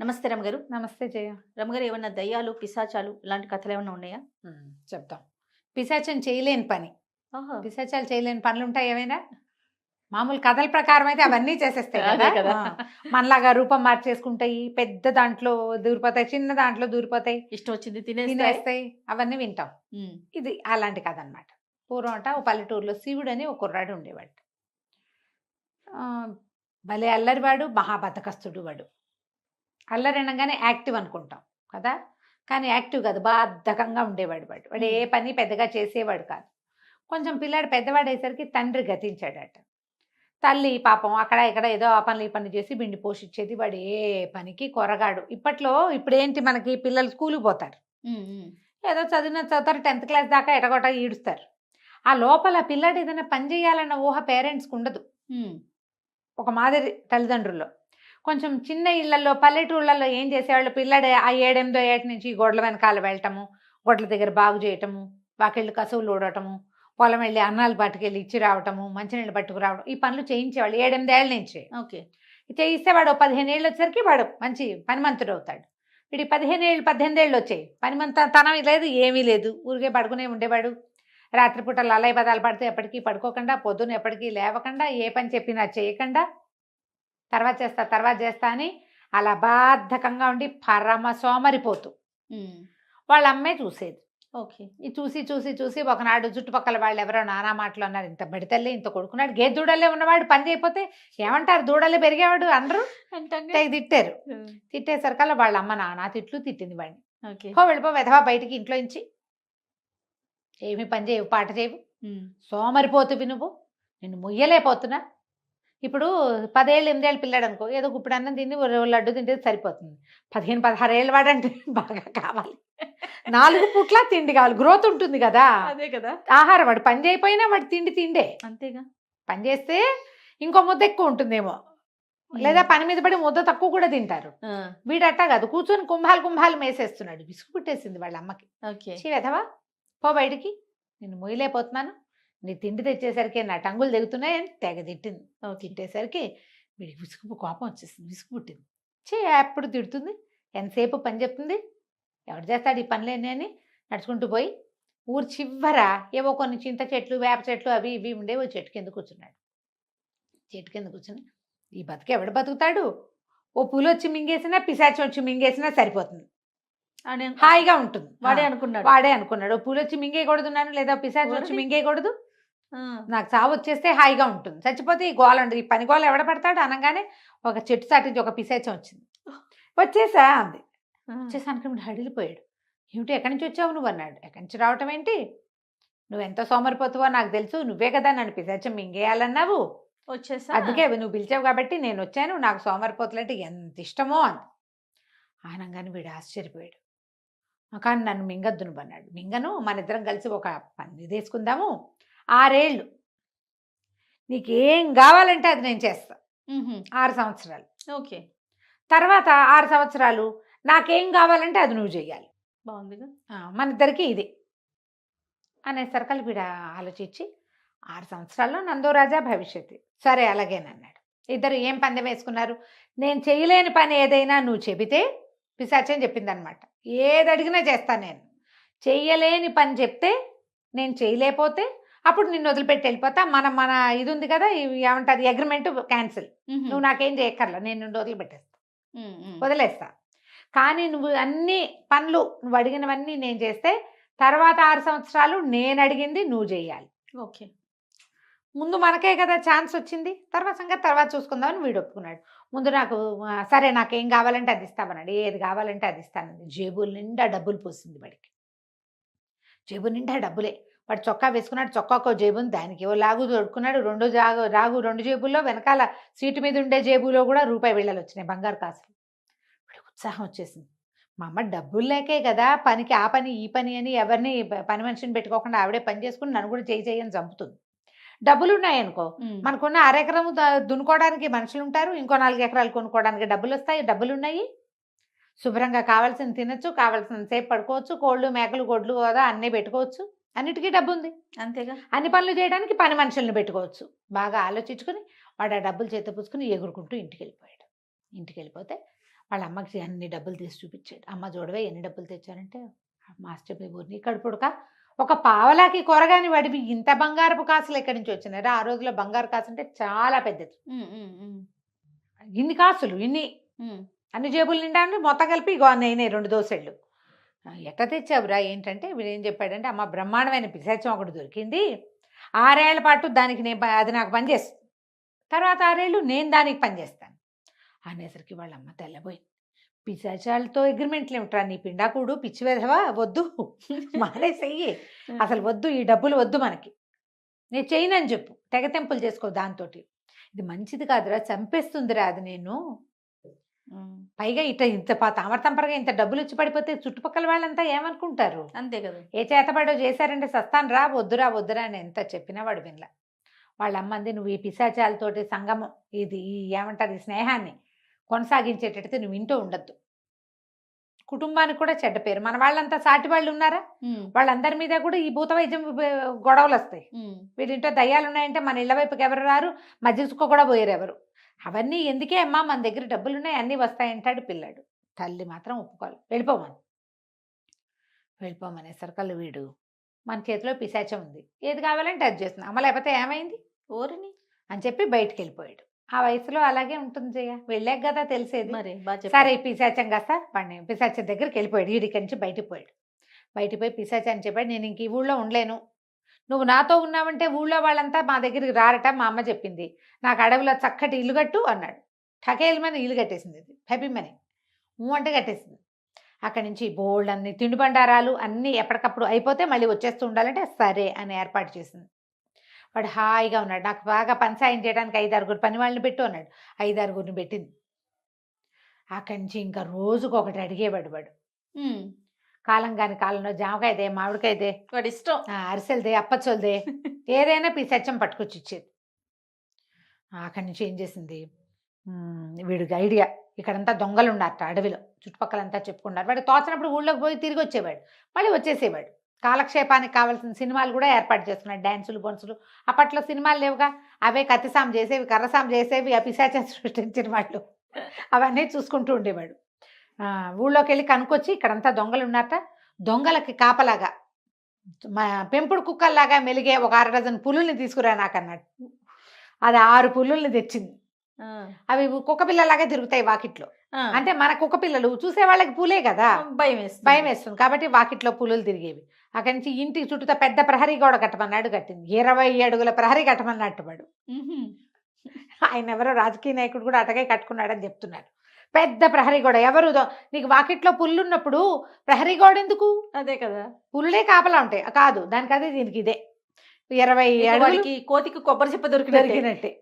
నమస్తే రమగారు. నమస్తే జయ. రమగారు, ఏమన్నా దయ్యాలు, పిశాచాలు ఇలాంటి కథలేమన్నా ఉన్నాయా? చెప్తాం. పిశాచం చేయలేని పని. ఓహో! పిశాచాలు చేయలేని పనులుంటాయి ఏమైనా? మామూలు కథల ప్రకారం అయితే అవన్నీ చేసేస్తాయి అదే కదా! కదా! మనలాగా రూపం మార్చేసుకుంటాయి. పెద్ద దాంట్లో దూరిపోతాయి. చిన్న దాంట్లో దూరిపోతాయి. ఇష్టం వచ్చింది తినేస్తాయి. తినేస్తాయి. అవన్నీ వింటాం. హ్మ్. ఇది అలాంటి కథ అనమాట. పూర్వం ఓ పల్లెటూరులో శివుడని ఒక కుర్రాడు ఉండేవాడు. భలే అల్లరివాడు, మహా బద్ధకస్తుడు వాడు. అల్లరి అనగానే యాక్టివ్ అనుకుంటాం కదా! కానీ యాక్టివ్ కాదు, బద్ధకంగా ఉండేవాడు వాడు. వాడు ఏ పని పెద్దగా చేసేవాడు కాదు. కొంచెం పిల్లాడు పెద్దవాడయ్యేసరికి తండ్రి గతించాడట. తల్లి పాపం అక్కడ ఇక్కడ ఏదో ఆ పనులు ఈ పనులు చేసి బిండి పోషించేది. వాడు ఏ పనికి కొరగాడు. ఇప్పుడేంటి మనకి పిల్లలు స్కూల్కి పోతారు. హ్మ్. హ్మ్. ఏదో చదువుతారు, 10th క్లాస్ దాకా ఎటగొట్ట ఈడుస్తారు. ఆ లోపల పిల్లాడు ఏదైనా పని చేయాలన్న ఊహ పేరెంట్స్కి ఉండదు. హ్మ్. ఒక మాదిరి తల్లిదండ్రుల్లో. కొంచెం చిన్న ఇళ్లలో పల్లెటూళ్ళల్లో ఏం చేసేవాళ్ళు, పిల్లాడు ఆ 7, 8 ఏట నుంచి గొడ్ల వెనకాల వెళ్ళటము, గొడ్ల దగ్గర బాగు చేయటము, వాకిళ్ళు కసువులు ఊడటము, పొలం వెళ్ళి అన్నాలు పట్టుకెళ్ళి ఇచ్చి రావటము, మంచినీళ్ళు పట్టుకురావడం, ఈ పనులు చేయించేవాళ్ళు 7, 8 ఏళ్ళ నుంచి. ఓకే. చేయిస్తే వాడు 15 ఏళ్ళు వచ్చేసరికి వాడు మంచి పనిమంతుడు అవుతాడు. వీడి 15 ఏళ్ళు 18 ఏళ్ళు వచ్చాయి, పనిమంతనం లేదు, ఏమీ లేదు, ఊరికే పడుకునే ఉండేవాడు. రాత్రిపూట లలై బదాలు పడితే ఎప్పటికీ పడుకోకుండా, పొద్దున్న ఎప్పటికీ లేవకుండా, ఏ పని చెప్పినా చేయకుండా, తర్వాత చేస్తా అని అలా బాధకంగా ఉండి పరమ సోమరిపోతూ హ్మ్. వాళ్ళ అమ్మే చూసేది. ఓకే. ఇది చూసి ఒకనాడు చుట్టుపక్కల వాళ్ళు ఎవరో నానా మాటలు అన్నారు. ఇంత బడితల్లే ఇంత కొడుకున్నాడు, గేదె దూడలే ఉన్నవాడు పని చేయకపోతే ఏమంటారు, దూడలే పెరిగేవాడు అందరూ అంటంగా. తిట్టారు. హ్మ్. తిట్టేసరికల్లా వాళ్ళ అమ్మ నానా తిట్లు తిట్టింది వాడిని. ఓకే. వెళ్ళిపో వెధవా బయటికి, ఇంట్లో నుంచి ఏమి పని చేయవు, పాట చేయవు, హ్మ్. సోమరిపోతువి నువ్వు, నిన్ను ముయ్యలేకపోతున్నా. ఇప్పుడు 10 ఏళ్ళు 8 ఏళ్ళ పిల్లాడు అనుకో, ఏదో గుప్పుడు అన్నం తిని ఓ లడ్డు తింటే సరిపోతుంది. 15, 16 ఏళ్ళ వాడంటే బాగా కావాలి. 4 పూట్ల తిండి కావాలి, గ్రోత్ ఉంటుంది కదా. అదే కదా! ఆహారం వాడు పని చేయకపోయినా వాడు తిండే. అంతేగా. పని చేస్తే ఇంకో ముద్ద ఎక్కువ ఉంటుందేమో, లేదా పని మీద పడి ముద్ద తక్కువ కూడా తింటారు. ఆ! వీడు అట్టా కాదు, కూర్చొని కుంభాలు మేసేస్తున్నాడు. విసుగు పుట్టేసింది వాళ్ళ అమ్మకి. ఓకే. చీ వెధవా, పో బయటికి, నేను మొయ్యలేకపోతున్నాను, నీ తిండి తెచ్చేసరికి నా టంగులు తెగుతున్నాయని తెగ తిట్టింది. తిట్టేసరికి వీడికి కోపం వచ్చేసింది, విసుగు పుట్టింది. ఎప్పుడు తిడుతుంది, ఎంతసేపు పని చెప్తుంది, ఎవడు చేస్తాడు ఈ పనులేని అని నడుచుకుంటూ పోయి ఊరు చివర ఏవో కొన్ని చింత చెట్లు, వేప చెట్లు అవి ఇవి ఉండే ఓ చెట్టు కింద కూర్చున్నాడు. చెట్టు కింద కూర్చుని ఈ బతుకు ఎవడు బతుకుతాడు, ఓ పులి వచ్చి మింగేసినా, పిశాచి వచ్చి మింగేసినా సరిపోతుంది, హాయిగా ఉంటుంది. వాడే అనుకున్నాడు ఓ పులి వచ్చి మింగేయకూడదున్నాను, లేదా పిశాచి వచ్చి మింగేయకూడదు, ఆ! నాకు చావు వచ్చేస్తే హాయిగా ఉంటుంది, చచ్చిపోతే ఈ గోల ఉండదు, ఈ పని గోల ఎవడ పడతాడు అనగానే ఒక చెట్టు సాటించి ఒక పిశాచం వచ్చింది. వచ్చేసా అంది. వచ్చేసి అనుకుని హడిలిపోయాడు. ఏమిటి, ఎక్కడి నుంచి వచ్చావు నువ్వు అన్నాడు. ఎక్కడి నుంచి రావటం ఏంటి, నువ్వెంత సోమరిపోతావో నాకు తెలుసు, నువ్వే కదా నన్ను పిశాచం మింగేయాలన్నావు, వచ్చేసా. అందుకే నువ్వు పిలిచావు కాబట్టి నేను వచ్చాను, నాకు సోమరిపోతులంటే ఎంత ఇష్టమో అంది. ఆనంగానే వీడు ఆశ్చర్యపోయాడు. కానీ నన్ను మింగద్దు నువ్వు అన్నాడు. మింగను, మన ఇద్దరం కలిసి ఒక పని తీసుకుందాము, 6 ఏళ్ళు నీకేం కావాలంటే అది నేను చేస్తా, 6 సంవత్సరాలు. ఓకే. తర్వాత 6 సంవత్సరాలు నాకేం కావాలంటే అది నువ్వు చెయ్యాలి, బాగుందిగా. మన ఇద్దరికి ఇది అనేసరికి వీడు ఆలోచించి 6 సంవత్సరాల్లో నందో రాజా భవిష్యత్తు, సరే అలాగేనన్నాడు. ఇద్దరు ఏం పందెం వేసుకున్నారు, నేను చేయలేని పని ఏదైనా నువ్వు చెబితే, పిశాచం చెప్పిందనమాట, ఏది అడిగినా చేస్తాను నేను, చెయ్యలేని పని చెప్తే నేను చేయలేకపోతే అప్పుడు నిన్ను వదిలిపెట్టి వెళ్ళిపోతా, మన ఇది ఉంది కదా, ఏమంటారు అగ్రిమెంట్ క్యాన్సిల్, నువ్వు నాకేం చేయక్కర్లా, నేను నిన్ను వదిలేస్తా. కానీ నువ్వు అన్ని పనులు నువ్వు అడిగినవన్నీ నేను చేస్తే తర్వాత 6 సంవత్సరాలు నేను అడిగింది నువ్వు చేయాలి. ఓకే. ముందు మనకే కదా ఛాన్స్ వచ్చింది, తర్వాత సంగతి తర్వాత చూసుకుందామని వీడు ఒప్పుకున్నాడు. ముందు నాకు సరే నాకేం కావాలంటే అది ఇస్తామన్నాడు. ఏది కావాలంటే అది ఇస్తానండి. జేబుల నిండా డబ్బులు పోసింది వాడికి, జేబు నిండా డబ్బులే. వాడు చొక్కా వేసుకున్నాడు, చొక్కాకో జేబుని దానికి ఓ లాగు తొడుక్కున్నాడు, రాగు 2 జేబుల్లో, వెనకాల సీటు మీద ఉండే జేబులో కూడా రూపాయి బిళ్ళలు వచ్చినాయి, బంగారు కాసులు. వాడికి ఉత్సాహం వచ్చేసింది. మా అమ్మ డబ్బులు లేకే కదా పనికి, ఆ పని ఈ పని అని ఎవరిని పని మనిషిని పెట్టుకోకుండా ఆవిడే పని చేసుకుని నన్ను కూడా చేయని చంపుతుంది. డబ్బులు ఉన్నాయనుకో, మనకున్న అరెకరము దున్నుకోవడానికి మనుషులు ఉంటారు, ఇంకో 4 ఎకరాలు కొనుక్కోవడానికి డబ్బులు వస్తాయి, డబ్బులు ఉన్నాయి, శుభ్రంగా కావాల్సిన తినొచ్చు, కావాల్సిన సేపు పడుకోవచ్చు, కోళ్ళు మేకలు గొడ్లు కదా అన్నీ పెట్టుకోవచ్చు, అన్నిటికీ డబ్బు ఉంది. అంతేగా. అన్ని పనులు చేయడానికి పని మనుషులను పెట్టుకోవచ్చు. బాగా ఆలోచించుకుని వాడు ఆ డబ్బులు చేత పుచ్చుకుని ఎగురుకుంటూ ఇంటికి వెళ్ళిపోయాడు. ఇంటికి వెళ్ళిపోతే వాళ్ళ అమ్మకి అన్ని డబ్బులు తీసి చూపించాడు. అమ్మ చూడవే ఎన్ని డబ్బులు తెచ్చారంటే, మాస్టర్ నీ కడుపుడక ఒక పావలాకి కొరగాని వాడివి ఇంత బంగారపు కాసులు ఎక్కడి నుంచి వచ్చినారు? ఆ రోజుల్లో బంగారు కాసు అంటే చాలా పెద్దది. ఇన్ని కాసులు ఇన్ని అన్ని జేబులు నిండా మొత్తం కలిపి ఇగో అయినాయి 2 దోసెళ్ళు. ఎట్లా తెచ్చావురా ఏంటంటే వీడేం చెప్పాడంటే, అమ్మ బ్రహ్మాండమైన పిశాచం ఒకటి దొరికింది. 6 ఏళ్ల పాటు దానికి అది నాకు పనిచేస్తుంది. తర్వాత 6 ఏళ్ళు నేను దానికి పనిచేస్తాను అనేసరికి వాళ్ళ అమ్మ తెల్లబోయింది. పిశాచాలతో అగ్రిమెంట్లు ఏమిట్రా నీ పిండాకుడు పిచ్చి వెధవా వద్దు మానేసెయ్యి, అసలు వద్దు, ఈ డబ్బులు వద్దు మనకి, నేను చేయనని చెప్పు, తెగతెంపులు చేసుకో దాంతో. ఇది మంచిది కాదురా, చంపేస్తుందిరా అది నేను. పైగా ఇంత తామరతంపరగా ఇంత డబ్బులు ఇచ్చి పడిపోతే చుట్టుపక్కల వాళ్ళంతా ఏమనుకుంటారు? అంతే కదా. ఏ చేతబడో చేశారంటే సస్తాను రా, వద్దురా వద్దురా అని ఎంత చెప్పినా వాడు వినలా. వాళ్ళ అమ్మంది, నువ్వు ఈ పిశాచాలతోటి సంగమం ఇది ఏమంటారు ఈ స్నేహాన్ని కొనసాగించేటట్టు నువ్వు ఇంటూ ఉండద్దు. కుటుంబానికి కూడా చెడ్డ పేరు. మన వాళ్ళంతా సాటి వాళ్ళు ఉన్నారా, వాళ్ళందరి మీద కూడా ఈ భూత వైద్యం గొడవలు వస్తాయి. వీళ్ళింటో దయ్యాలు ఉన్నాయంటే మన ఇళ్ళ వైపుకి ఎవరు రారు, మధ్య చుక్క కూడా పోయారు ఎవరు. అవన్నీ ఎందుకే అమ్మా, మన దగ్గర డబ్బులు ఉన్నాయి అన్నీ వస్తాయంటాడు పిల్లాడు. తల్లి మాత్రం ఒప్పుకోవాలి. వెళ్ళిపోమనేసరికల్లు వీడు మన చేతిలో పిశాచం ఉంది, ఏది కావాలంటే అది చేస్తుంది, అమ్మ లేకపోతే ఏమైంది ఓరిని అని చెప్పి బయటికి వెళ్ళిపోయాడు. ఆ వయసులో అలాగే ఉంటుంది జయ, వెళ్ళాక కదా తెలిసేది. మరి సరే పిశాచం కాస్త వాడిని పిశాచం దగ్గరికి వెళ్ళిపోయాడు. వీడికి నుంచి బయటికి పోయాడు. బయటికి పోయి పిశాచాన్ని చెప్పాడు, నేను ఇంక ఈ ఊళ్ళో ఉండలేను, నువ్వు నాతో ఉన్నావంటే ఊళ్ళో వాళ్ళంతా మా దగ్గరికి రారట, మా అమ్మ చెప్పింది, నాకు అడవిలో చక్కటి ఇల్లు కట్టు అన్నాడు. ఠకేల్మని ఇల్లు కట్టేసింది, అది హ్యాపీమని అంటే కట్టేసింది. అక్కడి నుంచి బోల్డ్ అన్ని తిండి బండారాలు అన్నీ ఎప్పటికప్పుడు అయిపోతే మళ్ళీ వచ్చేస్తూ ఉండాలంటే సరే అని ఏర్పాటు చేసింది. వాడు హాయిగా ఉన్నాడు. నాకు బాగా పని సాయం చేయడానికి 5-6 పని వాళ్ళని పెట్టు అన్నాడు. 5-6 పెట్టింది. అక్కడి నుంచి ఇంకా రోజుకు ఒకటి అడిగేవాడు వాడు. కాలం కాని కాలంలో జామకాయదే, మామిడికాయదే, వాడి ఇష్టం, అరిసెలదే, అప్పచ్చోలదే, ఏదైనా పిశాచం పట్టుకొచ్చి ఇచ్చేది. అక్కడి నుంచి ఏం చేసింది, వీడికి ఐడియా, ఇక్కడంతా దొంగలు ఉన్నారట అడవిలో, చుట్టుపక్కలంతా చెప్పుకున్నారు. వాడు తోచినప్పుడు ఊళ్ళోకి పోయి తిరిగి వచ్చేవాడు, మళ్ళీ వచ్చేసేవాడు. కాలక్షేపానికి కావాల్సిన సినిమాలు కూడా ఏర్పాటు చేస్తున్నాడు, డ్యాన్సులు బొన్సులు. అప్పట్లో సినిమాలు లేవుగా, అవే కత్తిసాం చేసేవి, కర్రసాం చేసేవి ఆ పిశాచం సృష్టించిన వాళ్ళు, అవన్నీ చూసుకుంటూ ఉండేవాడు. ఊళ్ళోకి వెళ్ళి కనుకొచ్చి ఇక్కడంతా దొంగలు ఉన్నారట, దొంగలకి కాపలాగా పెంపుడు కుక్కల్లాగా మెలిగే ఒక 6 డజన్ పులుల్ని తీసుకురా నాకు అన్నాడు. అది 6 పులుల్ని తెచ్చింది. అవి కుక్క పిల్లలాగా తిరుగుతాయి వాకిట్లో. అంటే మన కుక్క పిల్లలు చూసే వాళ్ళకి పూలే కదా, భయం వేస్తుంది కాబట్టి వాకిట్లో పులులు తిరిగేవి. అక్కడి నుంచి ఇంటికి చుట్టూతా పెద్ద ప్రహరీ గోడ కట్టమన్నాడు, కట్టింది. 20 అడుగుల ప్రహరీ కట్టమన్నట్టు వాడు. ఆయన ఎవరో రాజకీయ నాయకుడు కూడా అటగే కట్టుకున్నాడని చెప్తున్నారు. పెద్ద ప్రహరీ గోడ. ఎవరు నీకు వాకిట్లో పుల్లు ఉన్నప్పుడు ప్రహరీ గోడ ఎందుకు? అదే కదా, పుల్లే కాపలా ఉంటాయి. కాదు దానికి అదే, దీనికి ఇదే. 20 అడుగులకి కోతికి కొబ్బరి చెప్ప దొరికినట్టే.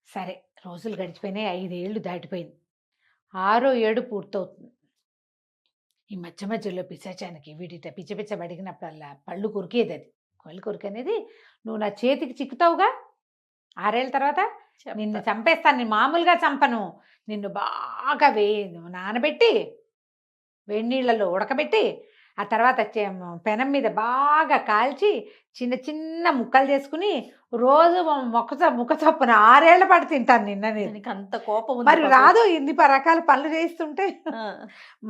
సరే రోజులు గడిచిపోయినాయి, 5 ఏళ్ళు దాటిపోయింది. 6వ ఏడు పూర్తవుతుంది. ఈ మధ్యలో పిశాచానికి వీడిట పిచ్చ బడిగినప్పుడల్లా పళ్ళు కొరికేది. అది కళ్ళు కొరికనేది, నువ్వు నా చేతికి చిక్కుతావుగా 6 ఏళ్ళ తర్వాత, నిన్ను చంపేస్తాను, నేను మామూలుగా చంపను, నిన్ను బాగా నానబెట్టి వేడి నీళ్ళలో ఉడకబెట్టి ఆ తర్వాత పెనం మీద బాగా కాల్చి చిన్న చిన్న ముక్కలు చేసుకుని రోజు ముక్క చొప్పున 6 ఏళ్ల పాటు తింటాను నిన్న. అంత కోపం మరి రాదు, ఇన్ని రకాల పనులు చేయిస్తుంటే.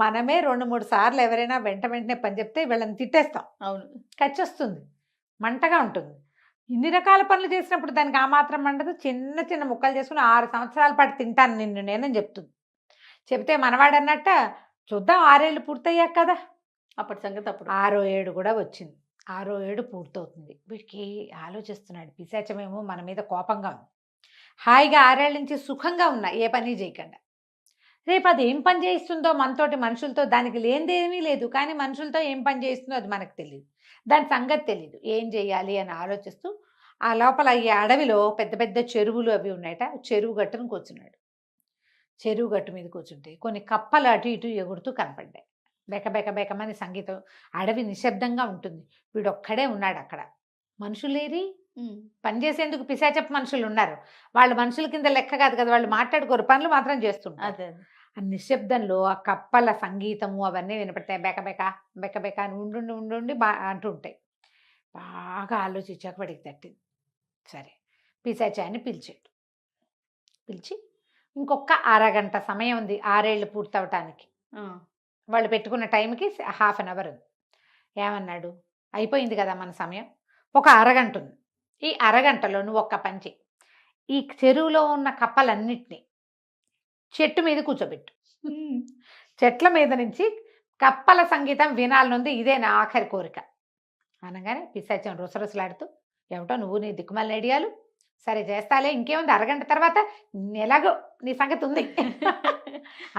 మనమే 2-3 సార్లు ఎవరైనా వెంటనే పని చెప్తే వీళ్ళని తిట్టేస్తాం. అవును, కచ్చొస్తుంది, మంటగా ఉంటుంది. ఇన్ని రకాల పనులు చేసినప్పుడు దానికి ఆ మాత్రం మండదు. చిన్న చిన్న ముక్కలు చేసుకుని 6 సంవత్సరాల పాటు తింటాను నిన్ను నేనని చెప్తుంది. చెప్తే మనవాడన్నట్ట చూద్దాం 6 ఏళ్ళు పూర్తయ్యాక కదా, అప్పటి సంగతి అప్పుడు. 6వ ఏడు కూడా వచ్చింది. 6వ ఏడు పూర్తవుతుంది. వీడికి ఆలోచిస్తున్నాడు, పిశాచమేమో మన మీద కోపంగా ఉంది, హాయిగా 6 ఏళ్ళ నుంచి సుఖంగా ఉన్నా ఏ పని చేయకుండా, రేపు అది ఏం పని చేయిస్తుందో మనతోటి మనుషులతో, దానికి లేనిదేమీ లేదు కానీ మనుషులతో ఏం పని చేయిస్తుందో అది మనకు తెలియదు, దాని సంగతి తెలియదు. ఏం చేయాలి అని ఆలోచిస్తూ ఆ లోపల ఈ అడవిలో పెద్ద పెద్ద చెరువులు అవి ఉన్నాయట. చెరువు గట్టును కూర్చున్నాడు. చెరువు గట్టు మీద కూర్చుంటే కొన్ని కప్పలు అటు ఇటు ఎగురుతూ కనపడ్డాయి. బెకమని సంగీతం. అడవి నిశ్శబ్దంగా ఉంటుంది. వీడొక్కడే ఉన్నాడు అక్కడ. మనుషులేరి పనిచేసేందుకు పిశాచపు మనుషులు ఉన్నారు. వాళ్ళు మనుషుల కింద లెక్క కాదు కదా, వాళ్ళు మాట్లాడుకోరు, పనులు మాత్రం చేస్తుంటారు. ఆ నిశ్శబ్దంలో ఆ కప్పల సంగీతము అవన్నీ వినపడతాయి. బెక అని ఉండి అంటుంటాయి. బాగా ఆలోచించాక వాడికి తట్టింది. సరే పిశాచాన్ని పిలిచాడు. పిలిచి ఇంకొక అరగంట సమయం ఉంది 6 ఏళ్ళు పూర్తవటానికి. ఆ. వాళ్ళు పెట్టుకున్న టైంకి హాఫ్ అన్ అవర్ ఉంది. ఏమన్నాడు, అయిపోయింది కదా మన సమయం, ఒక అరగంట ఉంది, ఈ అరగంటలో నువ్వు ఒక్క పని చెయ్యి, ఈ చెరువులో ఉన్న కప్పలన్నిటినీ చెట్టు మీద కూర్చోబెట్టు. చెట్ల మీద నుంచి కప్పల సంగీతం వినాలనుంది, ఇదే నా ఆఖరి కోరిక అనగానే పిశాచం రుసరుసలాడుతూ, ఏమిటో నువ్వు నీ దిక్కుమాలిన ఐడియాలు, సరే చేస్తాలే, ఇంకేముంది అరగంట తర్వాత ఎలాగో నీ సంగతి ఉంది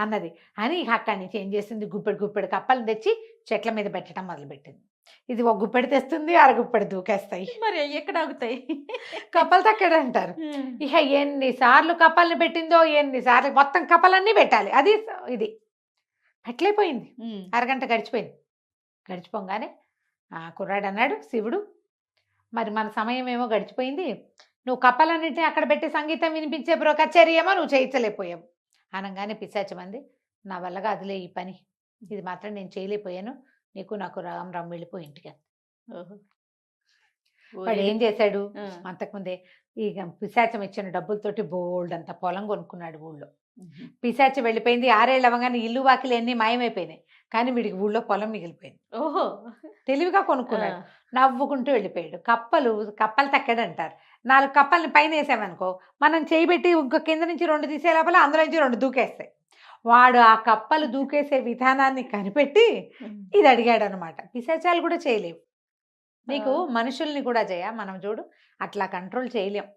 అన్నది. అని అక్కడి నుంచి ఏం చేసింది, గుప్పెడు గుప్పెడు కప్పలు తెచ్చి చెట్ల మీద పెట్టడం మొదలుపెట్టింది. ఇది ఒక గుప్పెడు తెస్తుంది, అరగుప్పెడు దూకేస్తాయి. మరి అవి ఎక్కడ ఆగుతాయి? కప్పలు తక్కడే అంటారు. ఇక ఎన్నిసార్లు కప్పల్ని పెట్టిందో, ఎన్నిసార్లు మొత్తం కప్పలన్నీ పెట్టాలి, అది ఇది పెట్టలేకపోయింది. అరగంట గడిచిపోయింది. గడిచిపోగానే కుర్రాడు అన్నాడు, శివుడు మరి మన సమయం ఏమో గడిచిపోయింది, నువ్వు కప్పలన్నింటినీ అక్కడ పెట్టి సంగీతం వినిపించే కచేరీ ఏమో నువ్వు చేయించలేకపోయావు అనగానే పిశాచమంది, నా వల్ల కాదులే ఈ పని, ఇది మాత్రం నేను చేయలేకపోయాను, నీకు నాకు రామ్ రామ్ వెళ్ళిపోయి ఇంటికి. వాడు ఏం చేశాడు, అంతకుముందే ఈ పిశాచం ఇచ్చిన డబ్బులతోటి బోల్డ్ అంత పొలం కొనుక్కున్నాడు ఊళ్ళో. పిశాచి వెళ్ళిపోయింది, 6 ఏళ్ళు అవ్వగానే ఇల్లు వాకిలు అన్నీ మాయమైపోయినాయి, కానీ వీడికి ఊళ్ళో పొలం మిగిలిపోయింది. ఓహో, తెలివిగా కొనుక్కున్నాడు, నవ్వుకుంటూ వెళ్ళిపోయాడు. కప్పలు తక్కడంటారు. 4 కప్పల్ని పైన వేసామనుకో, మనం చేయబెట్టి ఇంకో కింద నుంచి 2 తీసే లోపల అందులో నుంచి 2 దూకేస్తాయి. వాడు ఆ కప్పలు దూకేసే విధానాన్ని కనిపెట్టి ఇది అడిగాడు అనమాట. పిశాచాలు కూడా చేయలేవు, నీకు మనుషుల్ని కూడా మనం చూడు అట్లా కంట్రోల్ చేయలేం.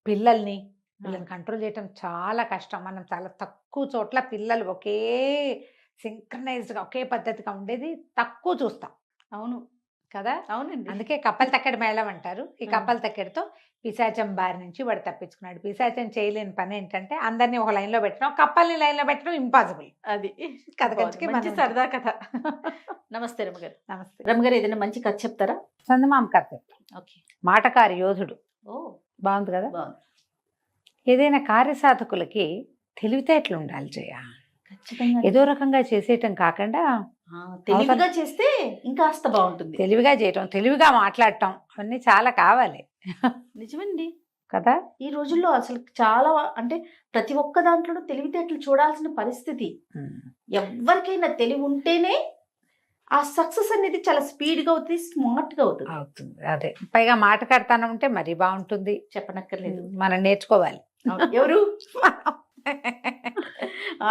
పిల్లల్ని కంట్రోల్ చేయటం చాలా కష్టం. మనం చాలా తక్కువ చోట్ల పిల్లలు ఒకే సింక్రనైజ్డ్గా ఒకే పద్ధతిగా ఉండేది తక్కువ చూస్తాం. అవును కదా, అవునండి. అందుకే కప్పలు తక్కడి మేళం అంటారు. ఈ కప్పలు తక్కడితో పిశాచం బారి నుంచి వాడు తప్పించుకున్నాడు. పిశాచం చేయలేని పని ఏంటంటే అందరినీ ఒక లైన్లో పెట్టడం, కప్పల్ని లైన్లో పెట్టడం ఇంపాసిబుల్. అది కథ మంచి సరదా కథ. నమస్తే రమ్మగారు. నమస్తే రమ్మగారు, ఏదైనా మంచి కథ చెప్తారా? చందమామ కథ చెప్తాం. ఓకే. మాటకారి యోధుడు. ఓ, బాగుంది కదా. బాగుంది. ఏదైనా కార్యసాధకులకి తెలివితేటలు ఉండాలి జయ. ఖచ్చితంగా ఏదో రకంగా చేసేయటం కాకుండా తెలివిగా చేస్తే ఇంకాస్త బాగుంటుంది. తెలివిగా చేయటం, తెలివిగా మాట్లాడటం, అవన్నీ చాలా కావాలి. నిజమండి కదా. ఈ రోజుల్లో అసలు చాలా, అంటే ప్రతి ఒక్క దాంట్లో తెలివితేటలు చూడాల్సిన పరిస్థితి. ఎవరికైనా తెలివి ఉంటేనే ఆ సక్సెస్ అనేది చాలా స్పీడ్గా అవుతుంది, స్మార్ట్గా అవుతుంది. అదే పైగా మాటకాడతానం ఉంటే మరీ బాగుంటుంది. చెప్పనక్కర్లేదు, మనం నేర్చుకోవాలి. ఎవరు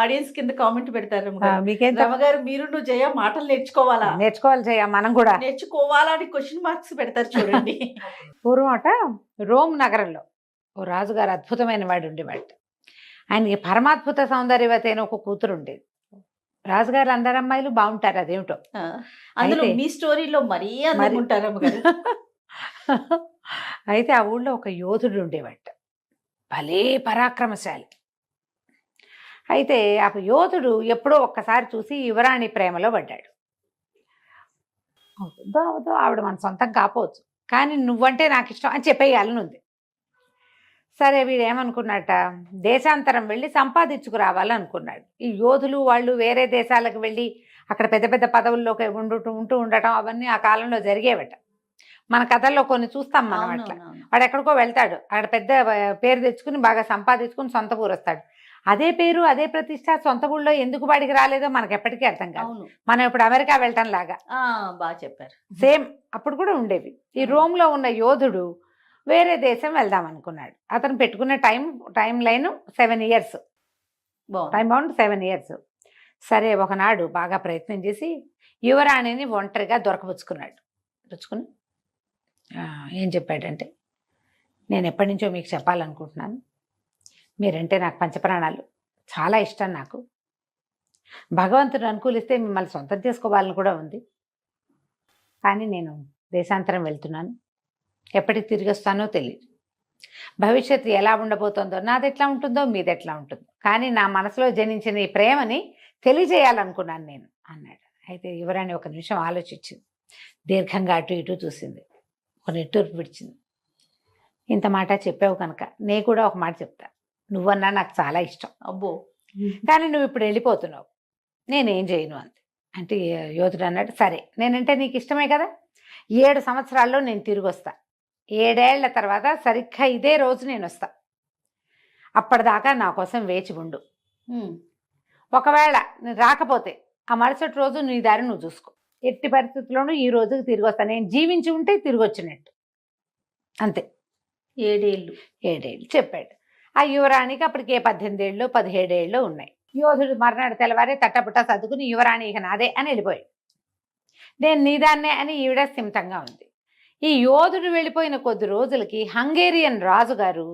ఆడియన్స్ కింద కామెంట్ పెడతారు, మీకేం రమగారు మీరు నువ్వు జయ మాటలు నేర్చుకోవాలి జయ, మనం కూడా నేర్చుకోవాలా అని క్వశ్చన్ మార్క్స్ పెడతారు చూడండి. పూర్వమట రోమ్ నగరంలో ఓ రాజుగారు అద్భుతమైన వాడు ఉండేవాడు. ఆయనకి పరమాద్భుత సౌందర్యవతి అయిన ఒక కూతురు ఉండేది. రాజుగారు అందరు అమ్మాయిలు బాగుంటారు, అదేమిటో. అందులో మీ స్టోరీలో మరీ అందరూ ఉంటారు అమ్మగారు. అయితే ఆ ఊళ్ళో ఒక యోధుడు ఉండేవాడు, భలే పరాక్రమశాలి. అయితే ఆ యోధుడు ఎప్పుడో ఒక్కసారి చూసి యువరాణి ప్రేమలో పడ్డాడు. అవుతుందో అవదో, ఆవిడ మన సొంతం కాపోవచ్చు, కానీ నువ్వంటే నాకు ఇష్టం అని చెప్పేయాలని ఉంది. సరే వీడు ఏమనుకున్నట్ట, దేశాంతరం వెళ్ళి సంపాదించుకురావాలనుకున్నాడు. ఈ యోధులు వాళ్ళు వేరే దేశాలకు వెళ్ళి అక్కడ పెద్ద పెద్ద పదవుల్లోకి ఉంటూ ఉండటం అవన్నీ ఆ కాలంలో జరిగేవట. మన కథల్లో కొన్ని చూస్తాం మనం అట్లా. వాడు ఎక్కడికో వెళ్తాడు, అక్కడ పెద్ద పేరు తెచ్చుకుని బాగా సంపాదించుకుని సొంత ఊరు వస్తాడు. అదే పేరు అదే ప్రతిష్ట సొంత ఊళ్ళో ఎందుకు వాడికి రాలేదో మనకు ఎప్పటికీ అర్థం కాదు. మనం ఇప్పుడు అమెరికా వెళ్ళటం లాగా. బాగా చెప్పారు. సేమ్ అప్పుడు కూడా ఉండేవి. ఈ రోమ్లో ఉన్న యోధుడు వేరే దేశం వెళ్దాం అనుకున్నాడు. అతను పెట్టుకున్న time line 7 years, time bound 7 years. సరే ఒకనాడు బాగా ప్రయత్నం చేసి యువరాణిని ఒంటరిగా దొరకపుచ్చుకుని ఏం చెప్పాడంటే, నేను ఎప్పటి నుంచో మీకు చెప్పాలనుకుంటున్నాను, మీరంటే నాకు పంచప్రాణాలు, చాలా ఇష్టం నాకు. భగవంతుడు అనుకూలిస్తే మిమ్మల్ని సొంతం చేసుకోవాలని కూడా ఉంది, కానీ నేను దేశాంతరం వెళ్తున్నాను, ఎప్పటికి తిరిగి వస్తానో తెలియదు. భవిష్యత్తు ఎలా ఉండబోతుందో, నాది ఎట్లా ఉంటుందో మీది ఎట్లా ఉంటుందో, కానీ నా మనసులో జనించిన ఈ ప్రేమని తెలియజేయాలనుకున్నాను నేను అన్నాడు. అయితే యువరాణి ఒక నిమిషం ఆలోచించింది, దీర్ఘంగా అటు ఇటు చూసింది, ఒక నిట్టూర్పు విడిచింది. ఇంత మాట చెప్పావు కనుక నేను కూడా ఒక మాట చెప్తా, నువ్వన్నా నాకు చాలా ఇష్టం. అబ్బో, కానీ నువ్వు ఇప్పుడు వెళ్ళిపోతున్నావు, నేనేం చేయను అంతే. అంటే యోధుడు అన్నాడు, సరే నేనంటే నీకు ఇష్టమే కదా, 7 సంవత్సరాల్లో నేను తిరిగి వస్తా. 7 ఏళ్ల తర్వాత సరిగ్గా ఇదే రోజు నేను వస్తా. అప్పటిదాకా నా కోసం వేచి ఉండు. ఉమ్. ఒకవేళ నేను రాకపోతే ఆ మరుసటి రోజు నీ దారి నువ్వు చూసుకో. ఎట్టి పరిస్థితుల్లోనూ ఈ రోజుకి తిరిగి వస్తాను. నేను జీవించి ఉంటే తిరిగి వచ్చినట్టు. అంతే. 7 ఏళ్ళు. 7 ఏళ్ళు చెప్పాడు. ఆ యువరాణికి అప్పటికే 18 ఏళ్ళు 17 ఏళ్ళు ఉన్నాయి. యోధుడు మర్నాడు తెల్లవారే తట్టపుట్ట సర్దుకుని యువరాణి ఇక నాదే అని వెళ్ళిపోయాడు. నేను నీదాన్నే అని ఈవిడ స్థిమితంగా ఉంది. ఈ యోధుడు వెళ్ళిపోయిన కొద్ది రోజులకి హంగేరియన్ రాజుగారు